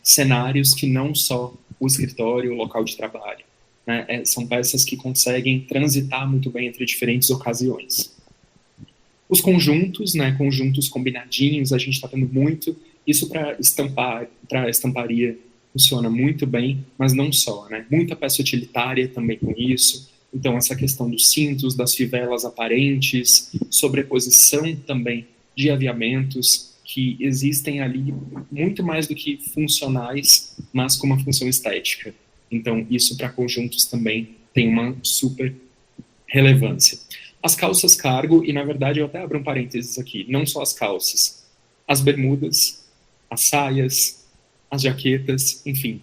cenários que não só o escritório, o local de trabalho, né? São peças que conseguem transitar muito bem entre diferentes ocasiões. Os conjuntos, né, conjuntos combinadinhos, a gente está vendo muito, isso para estamparia funciona muito bem, mas não só, né? Muita peça utilitária também com isso, então essa questão dos cintos, das fivelas aparentes, sobreposição também de aviamentos que existem ali muito mais do que funcionais, mas com uma função estética. Então isso para conjuntos também tem uma super relevância. As calças cargo, e na verdade eu até abro um parênteses aqui, não só as calças, as bermudas, as saias, as jaquetas, enfim.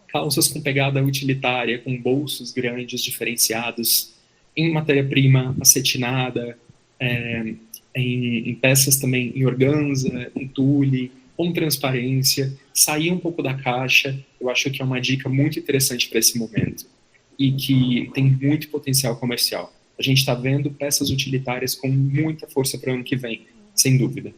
Calças com pegada utilitária, com bolsos grandes, diferenciados, em matéria-prima acetinada, em peças também em organza, em tule, com transparência, sair um pouco da caixa, eu acho que é uma dica muito interessante para esse momento e que tem muito potencial comercial. A gente está vendo peças utilitárias com muita força para o ano que vem, sem dúvida.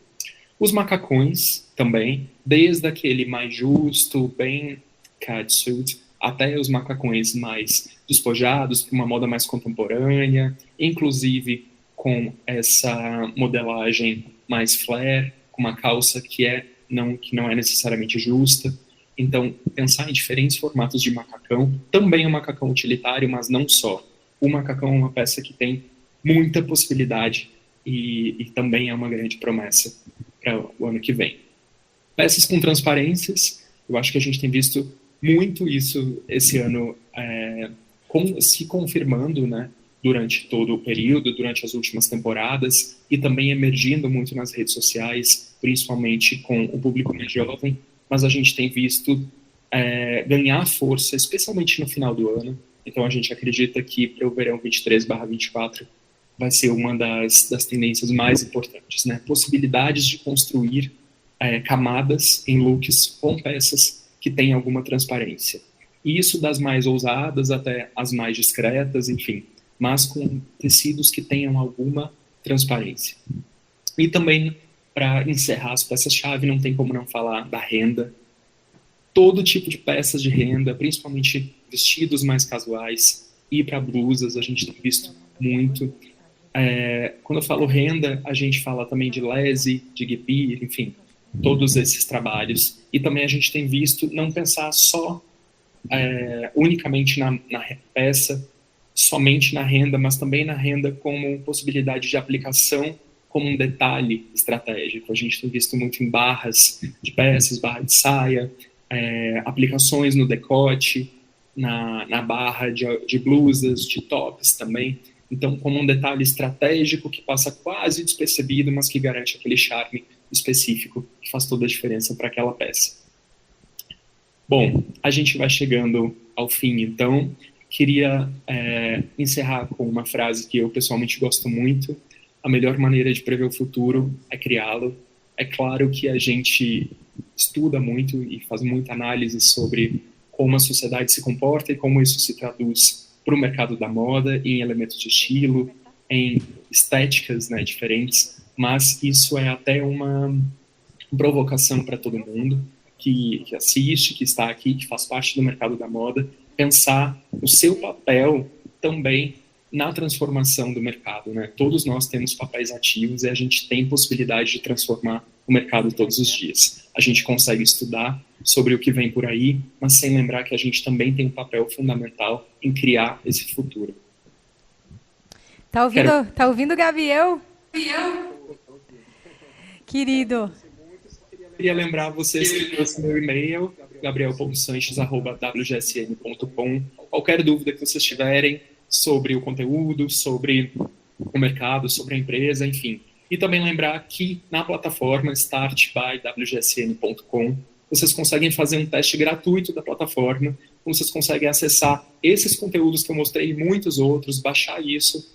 Os macacões também, desde aquele mais justo, bem catsuit, até os macacões mais despojados, para uma moda mais contemporânea, inclusive com essa modelagem mais flare, com uma calça que não é necessariamente justa. Então, pensar em diferentes formatos de macacão, também é um macacão utilitário, mas não só. O macacão é uma peça que tem muita possibilidade e também é uma grande promessa para o ano que vem. Peças com transparências, eu acho que a gente tem visto muito isso esse ano se confirmando, né? durante todo o período, durante as últimas temporadas, e também emergindo muito nas redes sociais, principalmente com o público mais jovem, mas a gente tem visto ganhar força, especialmente no final do ano. Então a gente acredita que para o verão 23/24 vai ser uma das tendências mais importantes, né? Possibilidades de construir camadas em looks com peças que têm alguma transparência. E isso das mais ousadas até as mais discretas, enfim, mas com tecidos que tenham alguma transparência. E também, para encerrar as peças-chave, não tem como não falar da renda. Todo tipo de peças de renda, principalmente vestidos mais casuais, e para blusas, a gente tem visto muito. Quando eu falo renda, a gente fala também de lese, de guipir, enfim, todos esses trabalhos. E também a gente tem visto não pensar só unicamente na peça, somente na renda, mas também na renda como possibilidade de aplicação, como um detalhe estratégico. A gente tem visto muito em barras de peças, barra de saia, aplicações no decote, na barra de blusas, de tops também. Então, como um detalhe estratégico que passa quase despercebido, mas que garante aquele charme específico que faz toda a diferença para aquela peça. Bom, a gente vai chegando ao fim, então. Queria encerrar com uma frase que eu pessoalmente gosto muito. A melhor maneira de prever o futuro é criá-lo. É claro que a gente estuda muito e faz muita análise sobre como a sociedade se comporta e como isso se traduz para o mercado da moda, em elementos de estilo, em estéticas, né, diferentes, mas isso é até uma provocação para todo mundo que assiste, que está aqui, que faz parte do mercado da moda, pensar o seu papel também na transformação do mercado, né? Todos nós temos papéis ativos e a gente tem possibilidade de transformar o mercado todos os dias. A gente consegue estudar sobre o que vem por aí, mas sem lembrar que a gente também tem um papel fundamental em criar esse futuro. Tá ouvindo, Gabriel? Querido. Queria lembrar vocês que esse meu e-mail, gabriel.sanches@wgsn.com. Qualquer dúvida que vocês tiverem sobre o conteúdo, sobre o mercado, sobre a empresa, enfim. E também lembrar que na plataforma startbywgsn.com vocês conseguem fazer um teste gratuito da plataforma, vocês conseguem acessar esses conteúdos que eu mostrei e muitos outros, baixar isso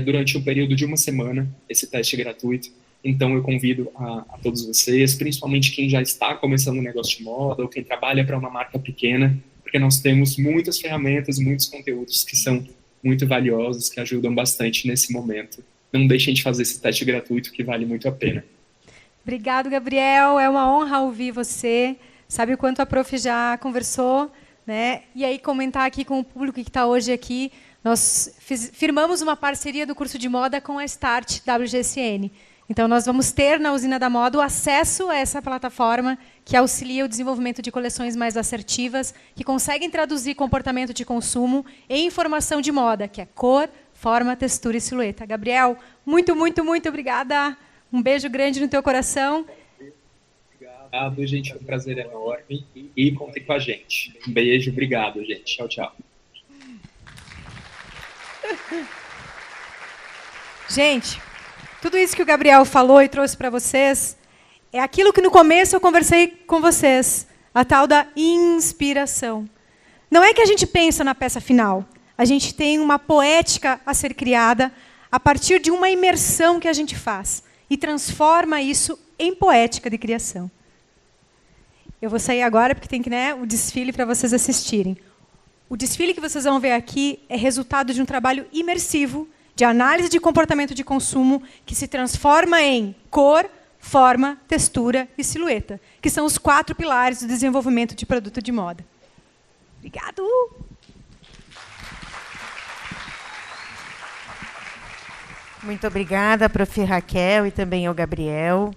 durante um período de uma semana, esse teste gratuito. Então eu convido a todos vocês, principalmente quem já está começando um negócio de moda ou quem trabalha para uma marca pequena, porque nós temos muitas ferramentas, muitos conteúdos que são muito valiosos, que ajudam bastante nesse momento. Não deixem de fazer esse teste gratuito, que vale muito a pena. Obrigado, Gabriel. É uma honra ouvir você. Sabe o quanto a Prof já conversou, né? E aí comentar aqui com o público que está hoje aqui. Nós firmamos uma parceria do curso de moda com a Start WGSN. Então, nós vamos ter na Usina da Moda o acesso a essa plataforma que auxilia o desenvolvimento de coleções mais assertivas, que conseguem traduzir comportamento de consumo em informação de moda, que é cor, forma, textura e silhueta. Gabriel, muito, muito, muito obrigada. Um beijo grande no teu coração. Obrigado, gente. Foi um prazer enorme. E contem com a gente. Um beijo. Obrigado, gente. Tchau, tchau. Gente, tudo isso que o Gabriel falou e trouxe para vocês é aquilo que no começo eu conversei com vocês, a tal da inspiração. Não é que a gente pensa na peça final, a gente tem uma poética a ser criada a partir de uma imersão que a gente faz e transforma isso em poética de criação. Eu vou sair agora porque tem o desfile para vocês assistirem. O desfile que vocês vão ver aqui é resultado de um trabalho imersivo de análise de comportamento de consumo que se transforma em cor, forma, textura e silhueta, que são os 4 pilares do desenvolvimento de produto de moda. Obrigado! Muito obrigada, Prof. Raquel, e também ao Gabriel.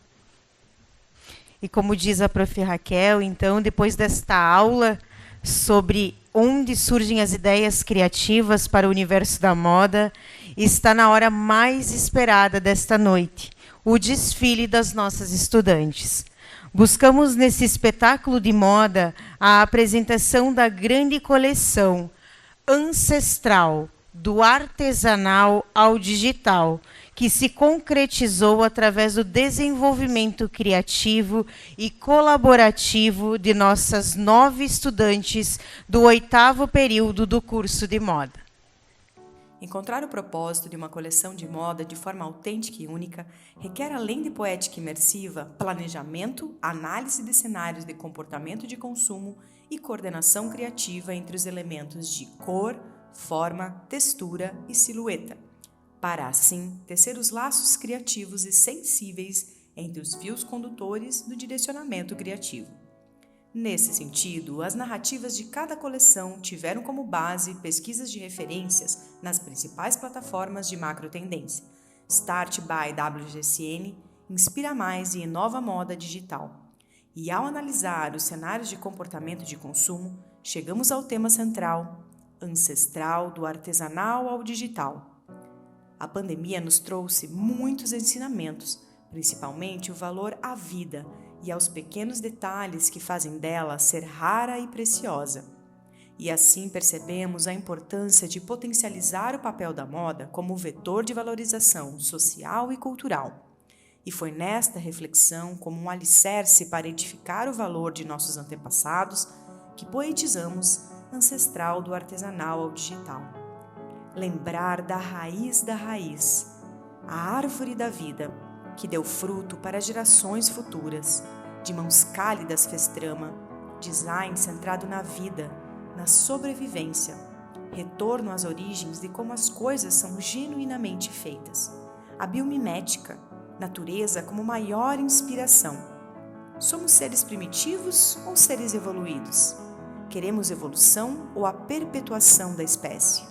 E como diz a Prof. Raquel, então, depois desta aula sobre onde surgem as ideias criativas para o universo da moda, está na hora mais esperada desta noite, o desfile das nossas estudantes. Buscamos nesse espetáculo de moda a apresentação da grande coleção Ancestral, do artesanal ao digital, que se concretizou através do desenvolvimento criativo e colaborativo de nossas 9 estudantes do 8º período do curso de moda. Encontrar o propósito de uma coleção de moda de forma autêntica e única requer, além de poética imersiva, planejamento, análise de cenários de comportamento de consumo e coordenação criativa entre os elementos de cor, forma, textura e silhueta, para assim tecer os laços criativos e sensíveis entre os fios condutores do direcionamento criativo. Nesse sentido, as narrativas de cada coleção tiveram como base pesquisas de referências nas principais plataformas de macro-tendência. Start by WGSN, Inspira Mais e Inova Moda Digital. E ao analisar os cenários de comportamento de consumo, chegamos ao tema central, ancestral do artesanal ao digital. A pandemia nos trouxe muitos ensinamentos, principalmente o valor à vida e aos pequenos detalhes que fazem dela ser rara e preciosa. E assim percebemos a importância de potencializar o papel da moda como vetor de valorização social e cultural. E foi nesta reflexão, como um alicerce para edificar o valor de nossos antepassados, que poetizamos Ancestral do artesanal ao digital. Lembrar da raiz, a árvore da vida, que deu fruto para gerações futuras. De mãos cálidas fez trama, design centrado na vida, na sobrevivência, retorno às origens de como as coisas são genuinamente feitas. A biomimética, natureza como maior inspiração. Somos seres primitivos ou seres evoluídos? Queremos evolução ou a perpetuação da espécie?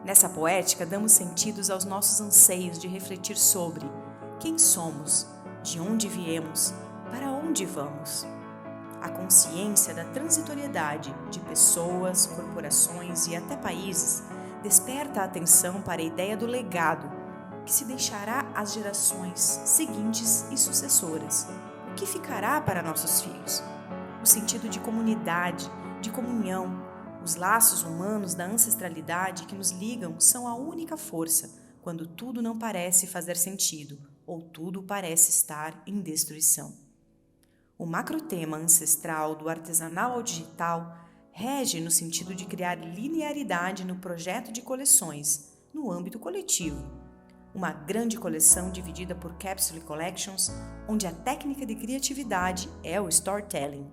Nessa poética, damos sentidos aos nossos anseios de refletir sobre quem somos, de onde viemos, para onde vamos. A consciência da transitoriedade de pessoas, corporações e até países desperta a atenção para a ideia do legado, que se deixará às gerações seguintes e sucessoras. O que ficará para nossos filhos? O sentido de comunidade, de comunhão, os laços humanos da ancestralidade que nos ligam são a única força quando tudo não parece fazer sentido ou tudo parece estar em destruição. O macrotema ancestral do artesanal ao digital rege no sentido de criar linearidade no projeto de coleções, no âmbito coletivo. Uma grande coleção dividida por capsule collections, onde a técnica de criatividade é o storytelling.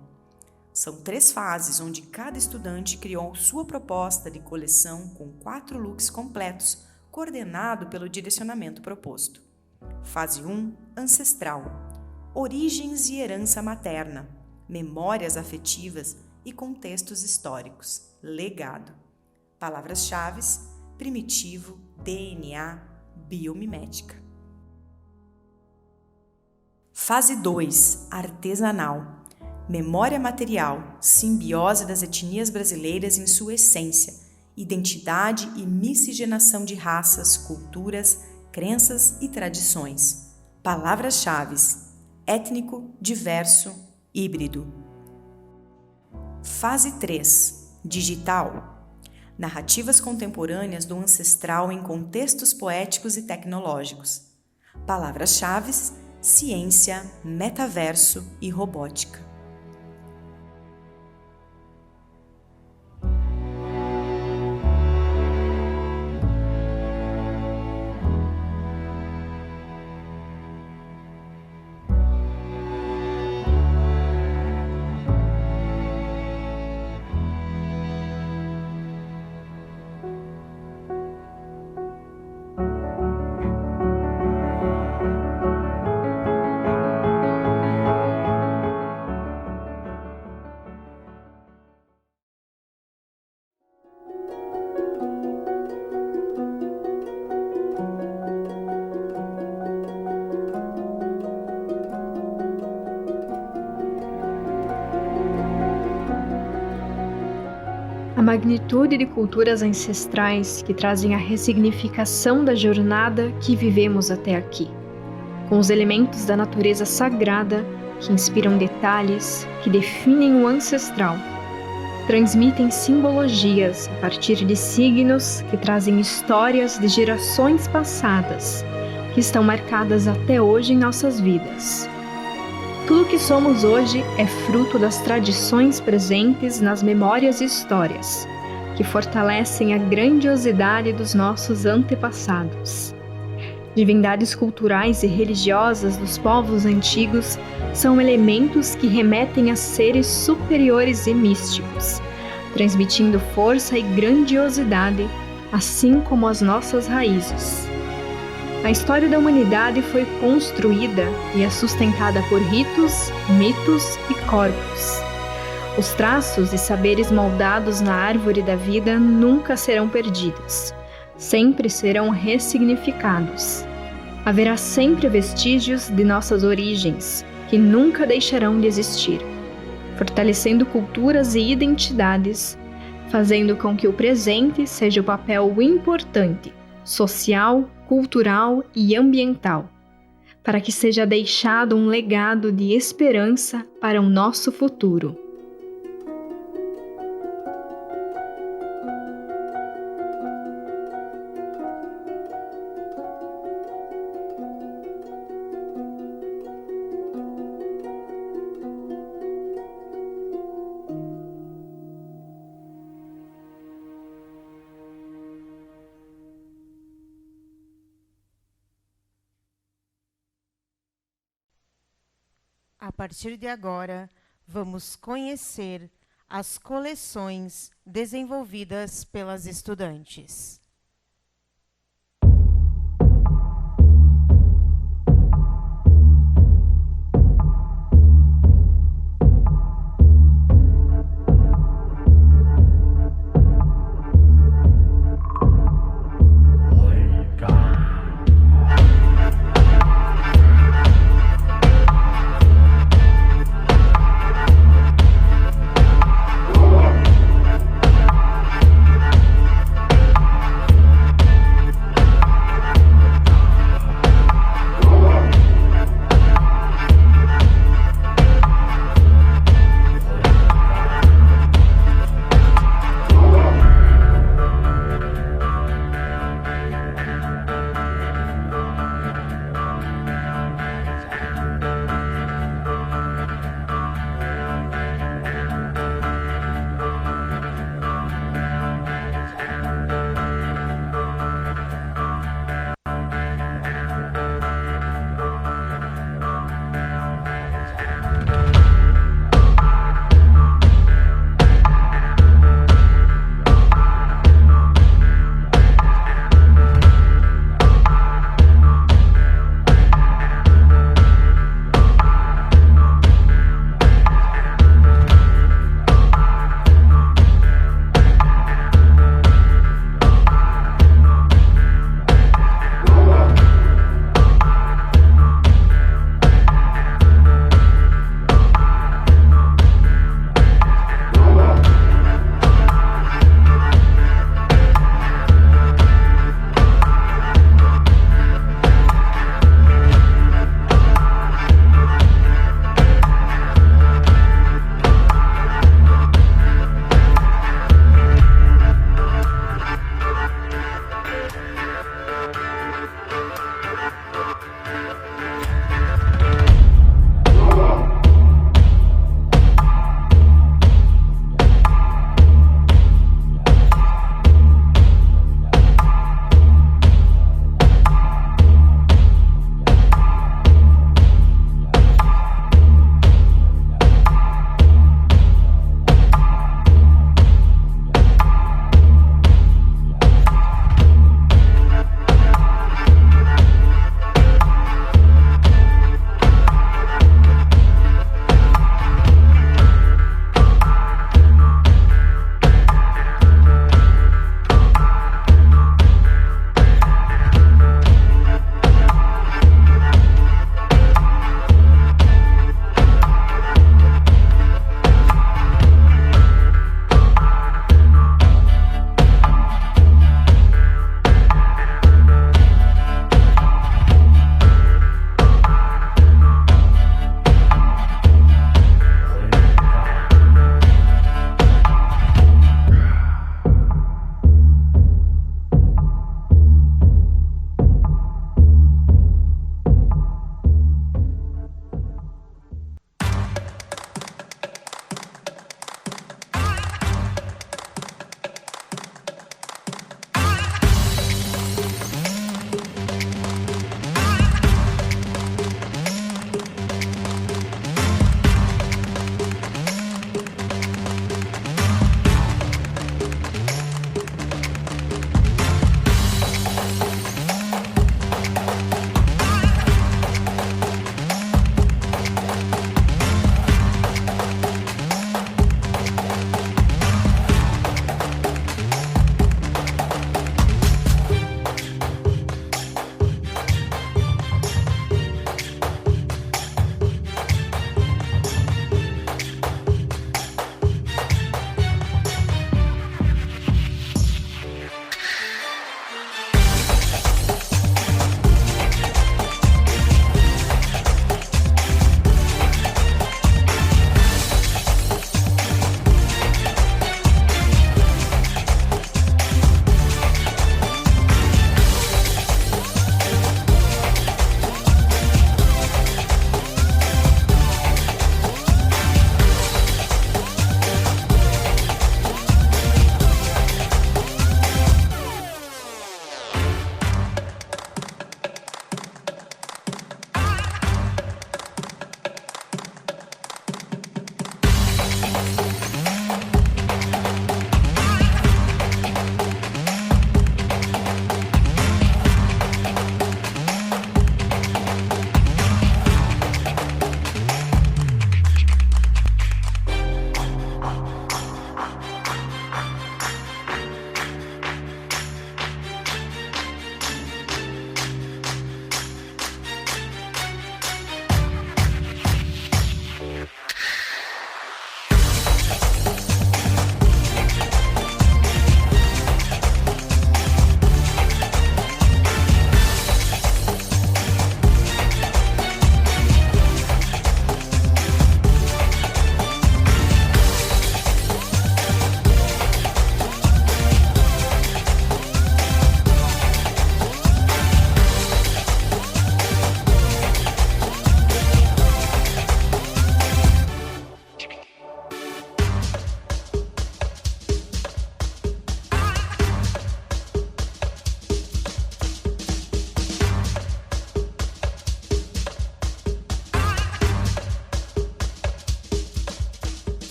São 3 fases, onde cada estudante criou sua proposta de coleção com 4 looks completos, coordenado pelo direcionamento proposto. Fase 1, ancestral. Origens e herança materna, memórias afetivas e contextos históricos. Legado. Palavras-chave: primitivo, DNA, biomimética. Fase 2, artesanal. Memória material, simbiose das etnias brasileiras em sua essência, identidade e miscigenação de raças, culturas, crenças e tradições. Palavras-chave: étnico, diverso, híbrido. Fase 3, digital. Narrativas contemporâneas do ancestral em contextos poéticos e tecnológicos. Palavras-chave: ciência, metaverso e robótica. A magnitude de culturas ancestrais que trazem a ressignificação da jornada que vivemos até aqui, com os elementos da natureza sagrada que inspiram detalhes que definem o ancestral, transmitem simbologias a partir de signos que trazem histórias de gerações passadas, que estão marcadas até hoje em nossas vidas. Tudo o que somos hoje é fruto das tradições presentes nas memórias e histórias, que fortalecem a grandiosidade dos nossos antepassados. Divindades culturais e religiosas dos povos antigos são elementos que remetem a seres superiores e místicos, transmitindo força e grandiosidade, assim como as nossas raízes. A história da humanidade foi construída e é sustentada por ritos, mitos e corpos. Os traços e saberes moldados na árvore da vida nunca serão perdidos, sempre serão ressignificados. Haverá sempre vestígios de nossas origens, que nunca deixarão de existir, fortalecendo culturas e identidades, fazendo com que o presente seja o papel importante, social, cultural e ambiental, para que seja deixado um legado de esperança para o nosso futuro. A partir de agora, vamos conhecer as coleções desenvolvidas pelas estudantes.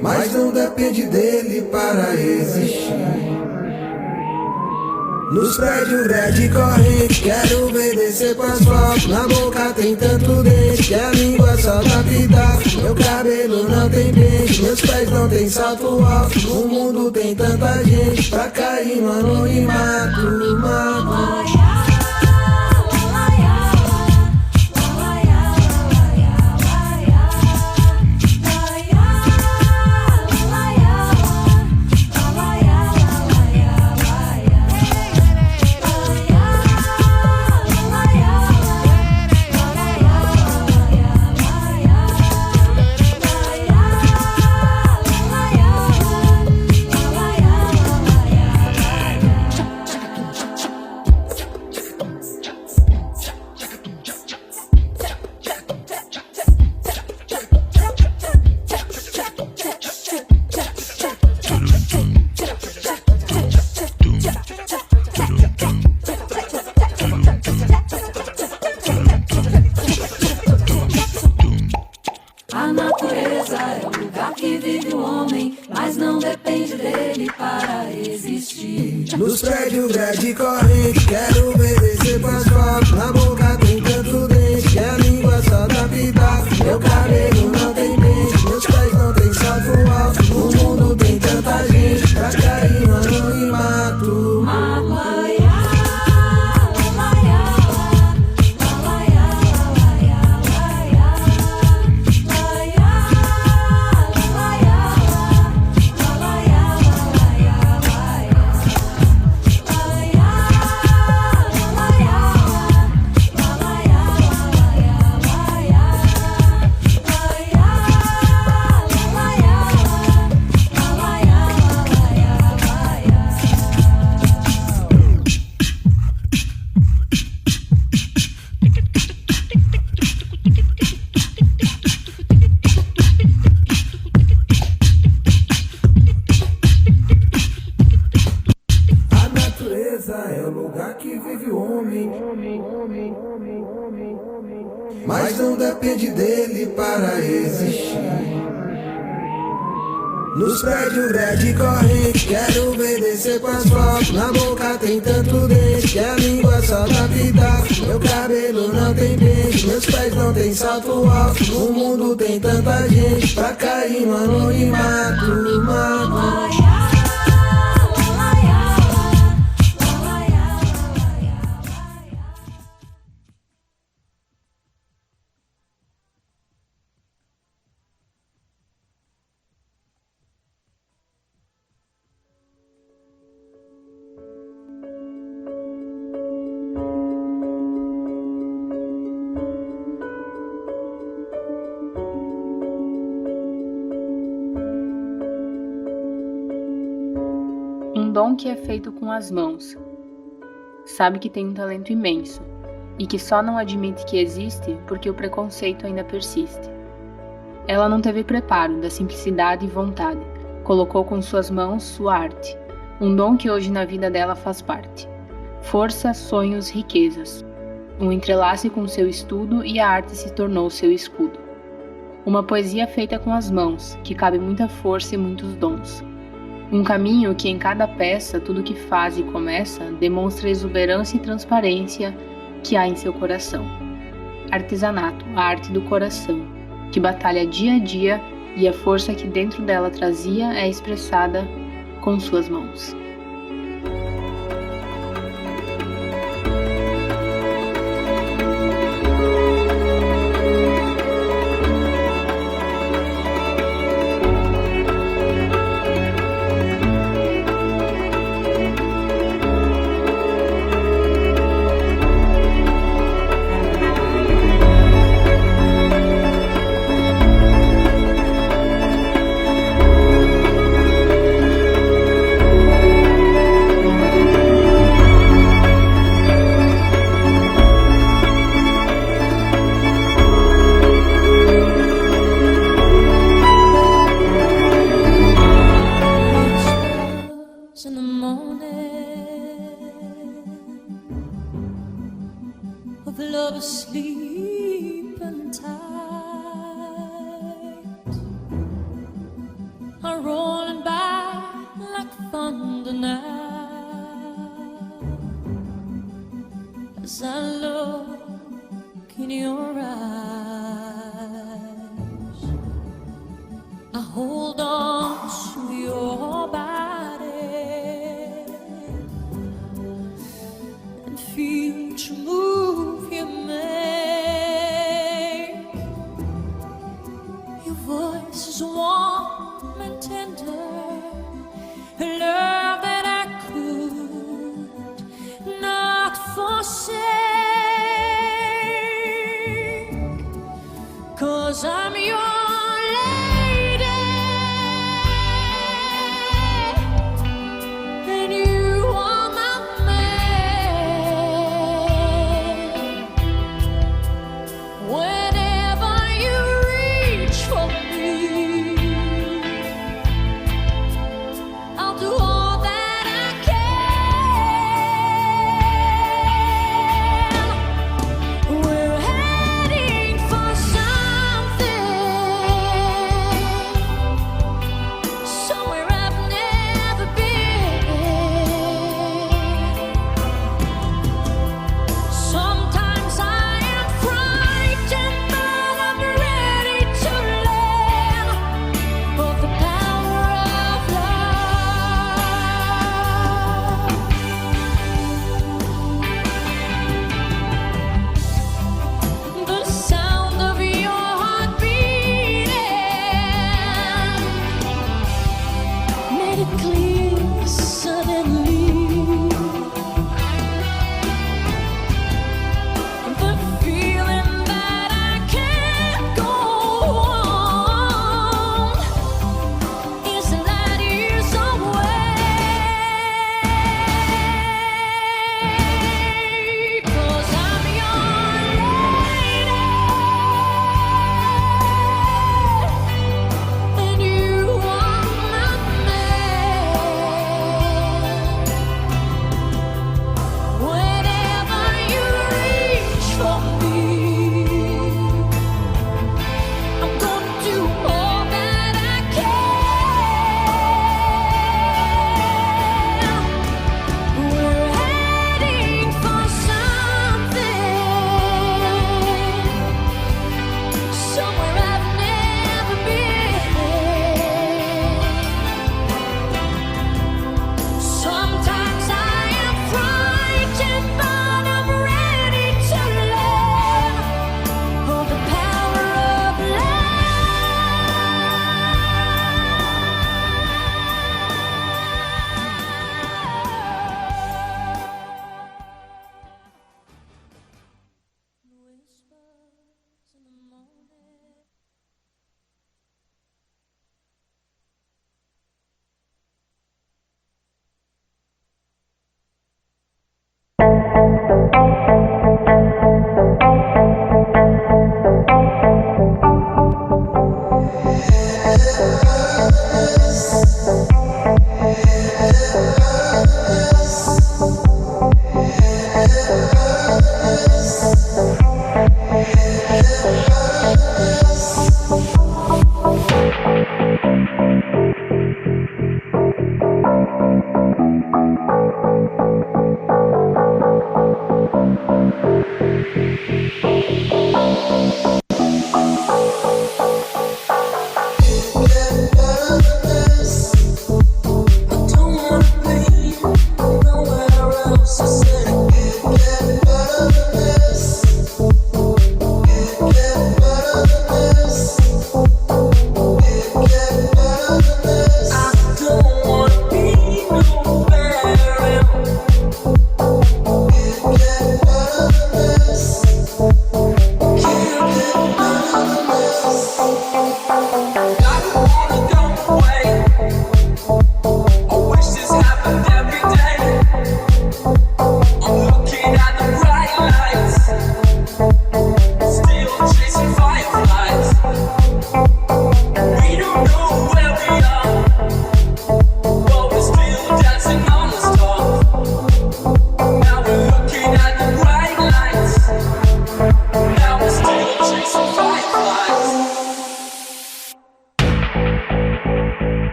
mas não depende dele para existir. Nos prédios grande corrente, quero ver descer pro asfalto. Na boca tem tanto dente, que a língua solta pitaco. Meu cabelo não tem pente, meus pés não tem salto alto. No mundo tem tanta gente, pra cair no anonimato, mato. A natureza é o lugar que vive o homem, mas não depende dele para existir. Nos prédios grande corrente, quero ver descer pro asfalto. Na boca tem tanto dente, que a língua solta pitaco. Meu cabelo não tem pente, meus pés não tem salto alto. No mundo tem tanta gente, pra cair no anonimato. É o lugar que vive o homem, mas não depende dele para existir. Nos prédios grande corrente, quero ver descer pro asfalto. Na boca tem tanto dente, que a língua solta pitaco. Meu cabelo não tem pente, meus pés não tem salto alto. No mundo tem tanta gente, pra cair no anonimato, mato. Um dom que é feito com as mãos. Sabe que tem um talento imenso e que só não admite que existe porque o preconceito ainda persiste. Ela não teve preparo da simplicidade e vontade. Colocou com suas mãos sua arte, um dom que hoje na vida dela faz parte. Força, sonhos, riquezas. Um entrelace com seu estudo e a arte se tornou seu escudo. Uma poesia feita com as mãos, que cabe muita força e muitos dons. Um caminho que em cada peça, tudo que faz e começa, demonstra a exuberância e transparência que há em seu coração. Artesanato, a arte do coração, que batalha dia a dia e a força que dentro dela trazia é expressada com suas mãos. I hold on to your body and feel each move you make. Your voice is warm and tender, a love that I could not forsake. 'Cause I'm your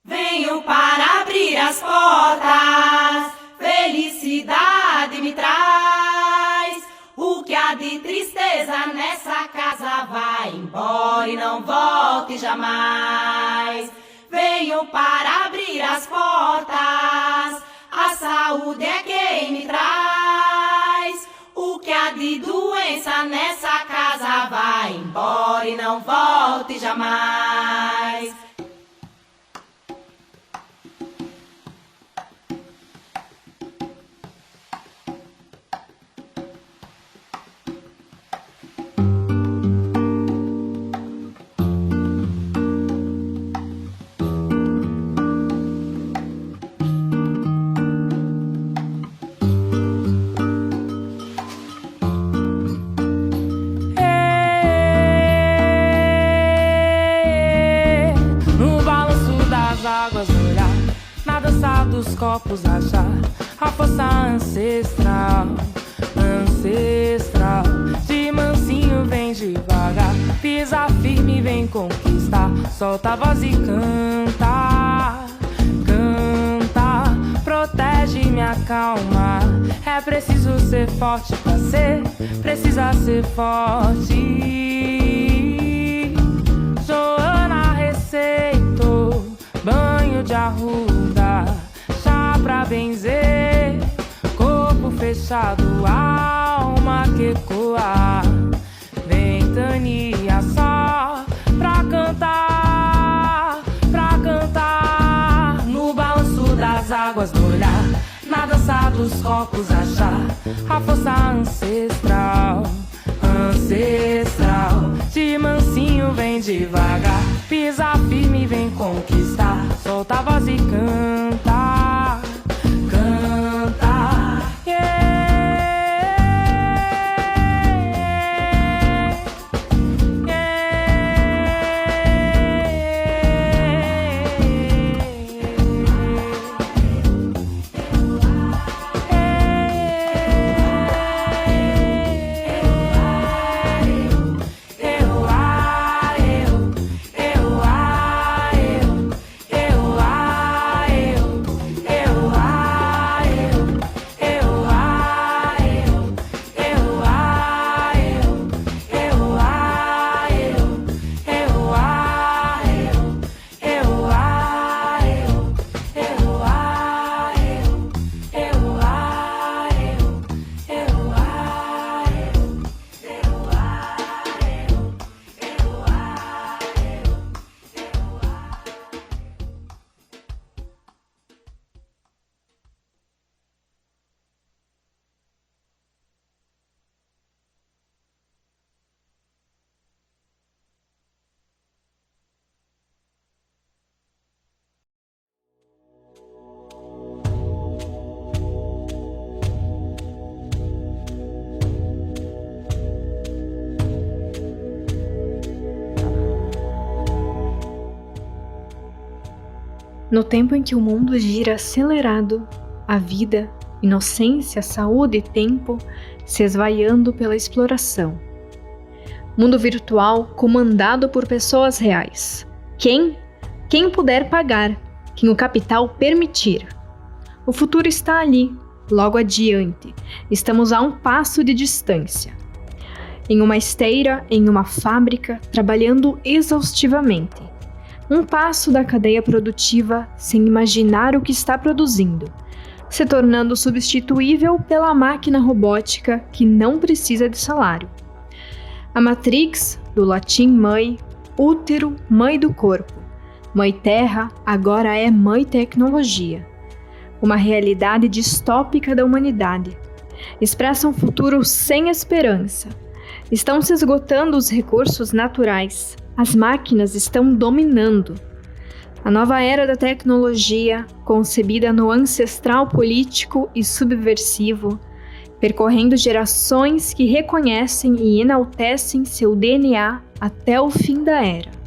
Venho para abrir as portas, felicidade me traz. O que há de tristeza nessa casa vai embora e não volte jamais. Venho para abrir as portas, a saúde é quem me traz. O que há de doença nessa casa vai embora e não volte jamais. Dos copos achar a força ancestral, ancestral. De mansinho vem devagar, pisa firme vem conquistar. Solta a voz e canta, canta. Protege, me acalma. É preciso ser forte pra ser, precisa ser forte. Joana receitou banho de arruda, pra benzer, corpo fechado, alma que ecoa, ventania só pra cantar, no balanço das águas do olhar, na dança dos corpos achar a força ancestral, ancestral. De mansinho vem devagar, pisa firme vem conquistar, solta a voz e canta, canta, yeah. No tempo em que o mundo gira acelerado, a vida, inocência, saúde e tempo se esvaiando pela exploração. Mundo virtual comandado por pessoas reais. Quem puder pagar, quem o capital permitir. O futuro está ali, logo adiante. Estamos a um passo de distância. Em uma esteira, em uma fábrica, trabalhando exaustivamente. Um passo da cadeia produtiva sem imaginar o que está produzindo, se tornando substituível pela máquina robótica que não precisa de salário. A Matrix, do latim mãe, útero, mãe do corpo. Mãe Terra agora é Mãe Tecnologia. Uma realidade distópica da humanidade. Expressa um futuro sem esperança. Estão se esgotando os recursos naturais. As máquinas estão dominando. A nova era da tecnologia, concebida no ancestral político e subversivo, percorrendo gerações que reconhecem e enaltecem seu DNA até o fim da era.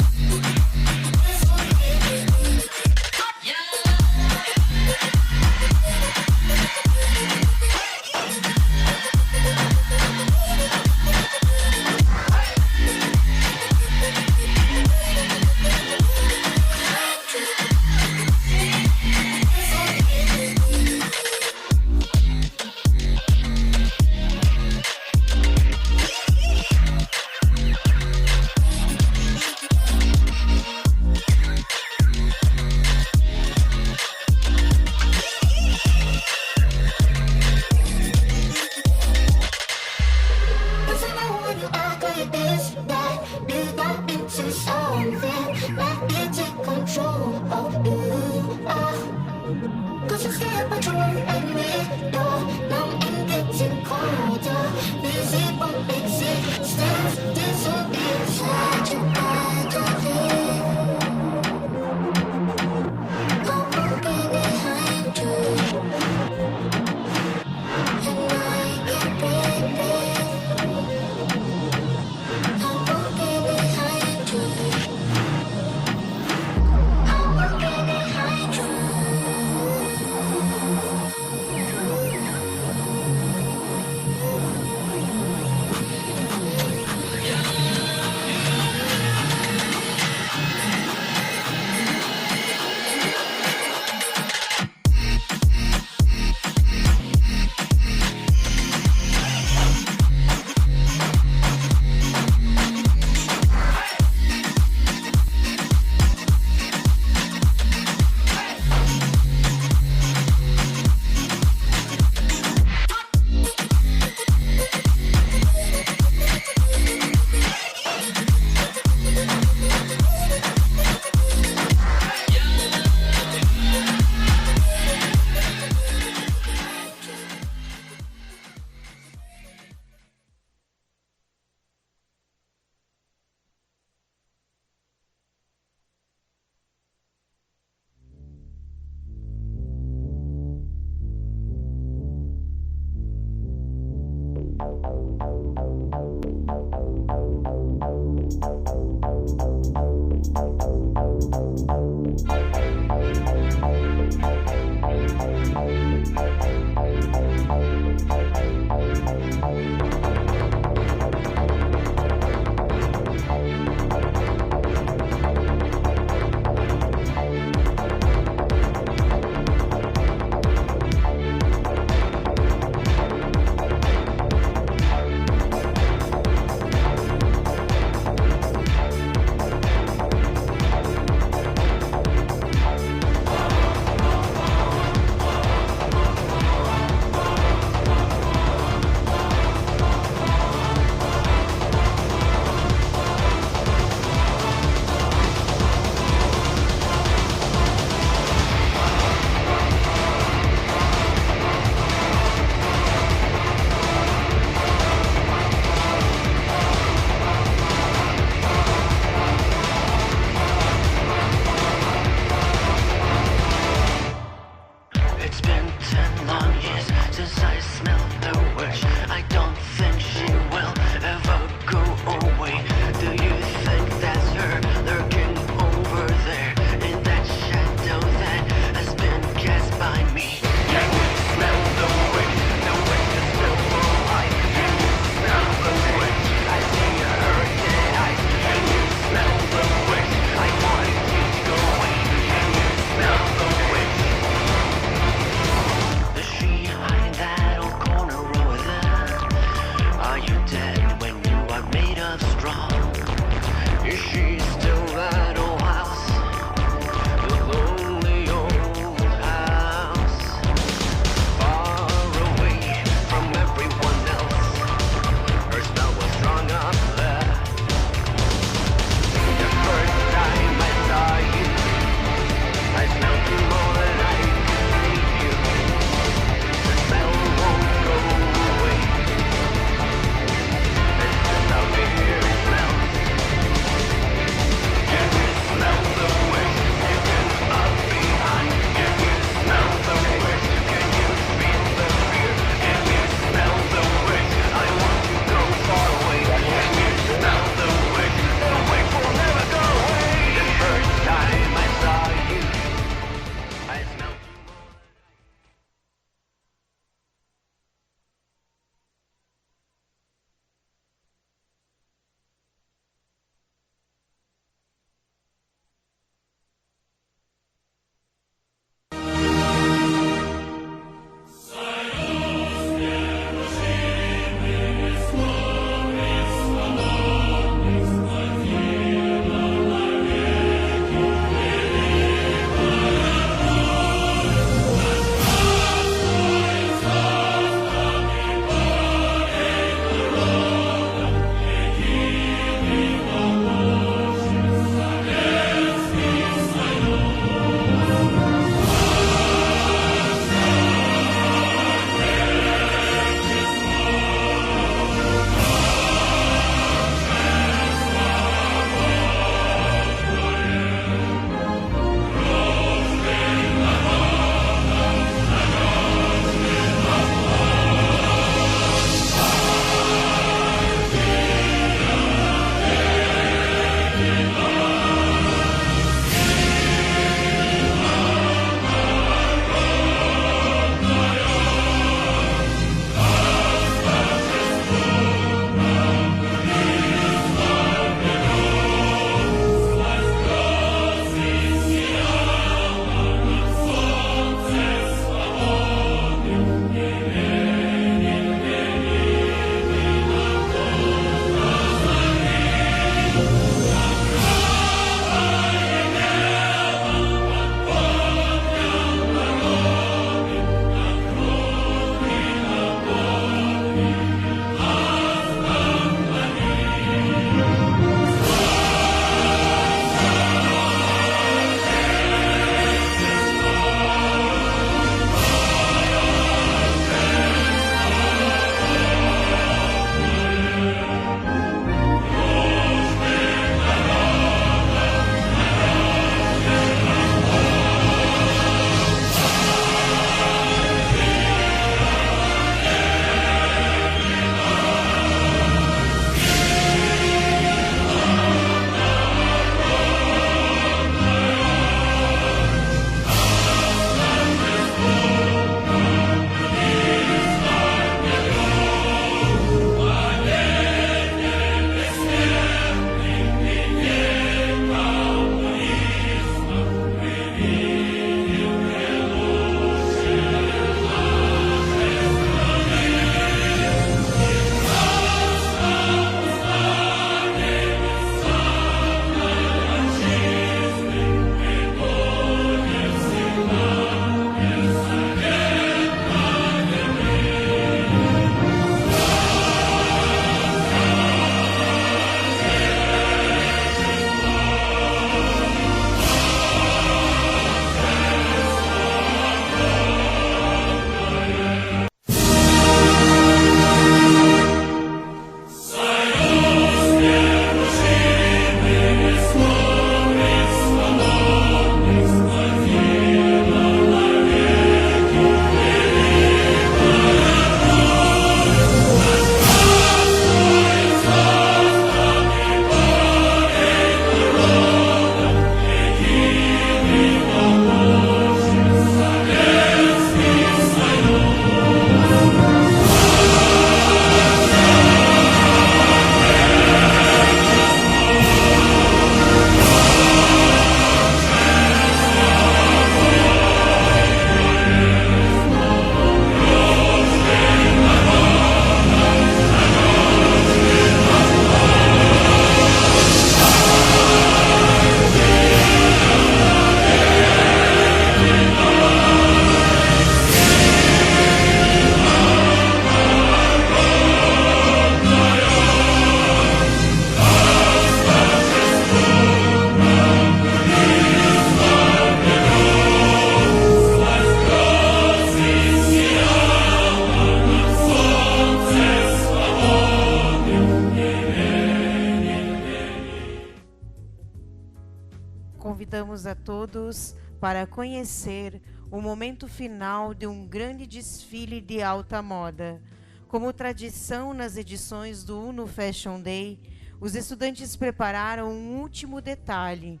convidamos a todos para conhecer o momento final de um grande desfile de alta moda. Como tradição nas edições do Uno Fashion Day, os estudantes prepararam um último detalhe,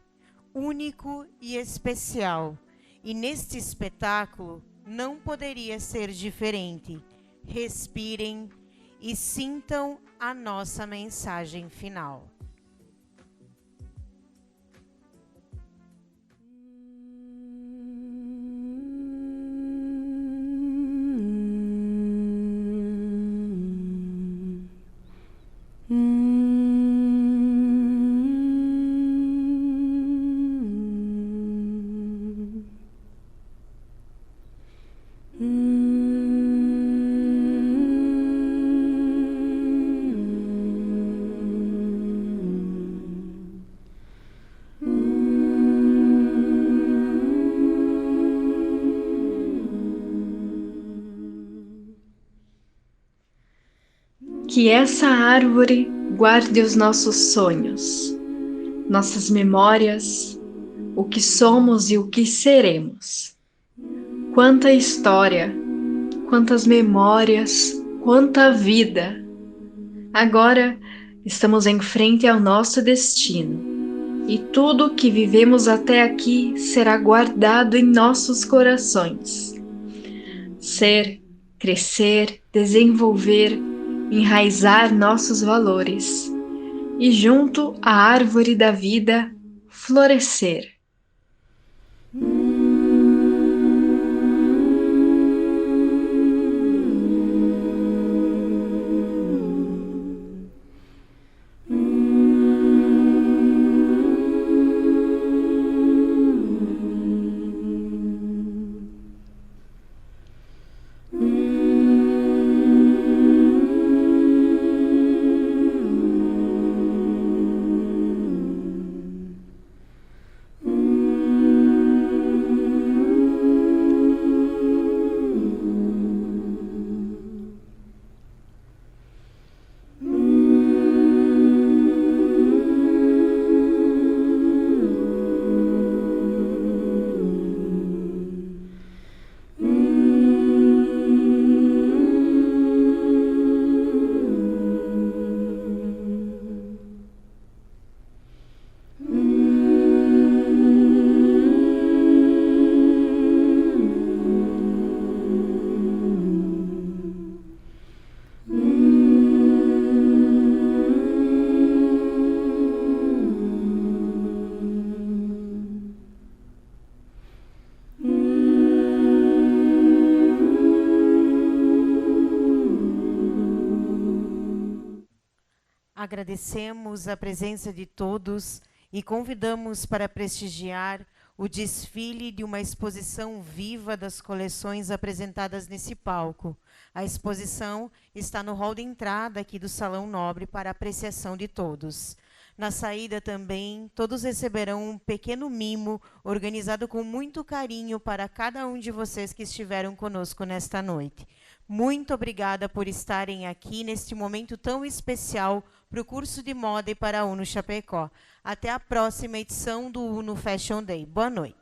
único e especial. E neste espetáculo não poderia ser diferente. Respirem e sintam a nossa mensagem final. Que essa árvore guarde os nossos sonhos, nossas memórias, o que somos e o que seremos. Quanta história, quantas memórias, quanta vida! Agora estamos em frente ao nosso destino, e tudo que vivemos até aqui será guardado em nossos corações. Ser, crescer, desenvolver, enraizar nossos valores e junto à árvore da vida florescer. Agradecemos a presença de todos e convidamos para prestigiar o desfile de uma exposição viva das coleções apresentadas nesse palco. A exposição está no hall de entrada aqui do Salão Nobre para apreciação de todos. Na saída também, todos receberão um pequeno mimo organizado com muito carinho para cada um de vocês que estiveram conosco nesta noite. Muito obrigada por estarem aqui neste momento tão especial para o curso de moda e para a Uno Chapecó. Até a próxima edição do Uno Fashion Day. Boa noite.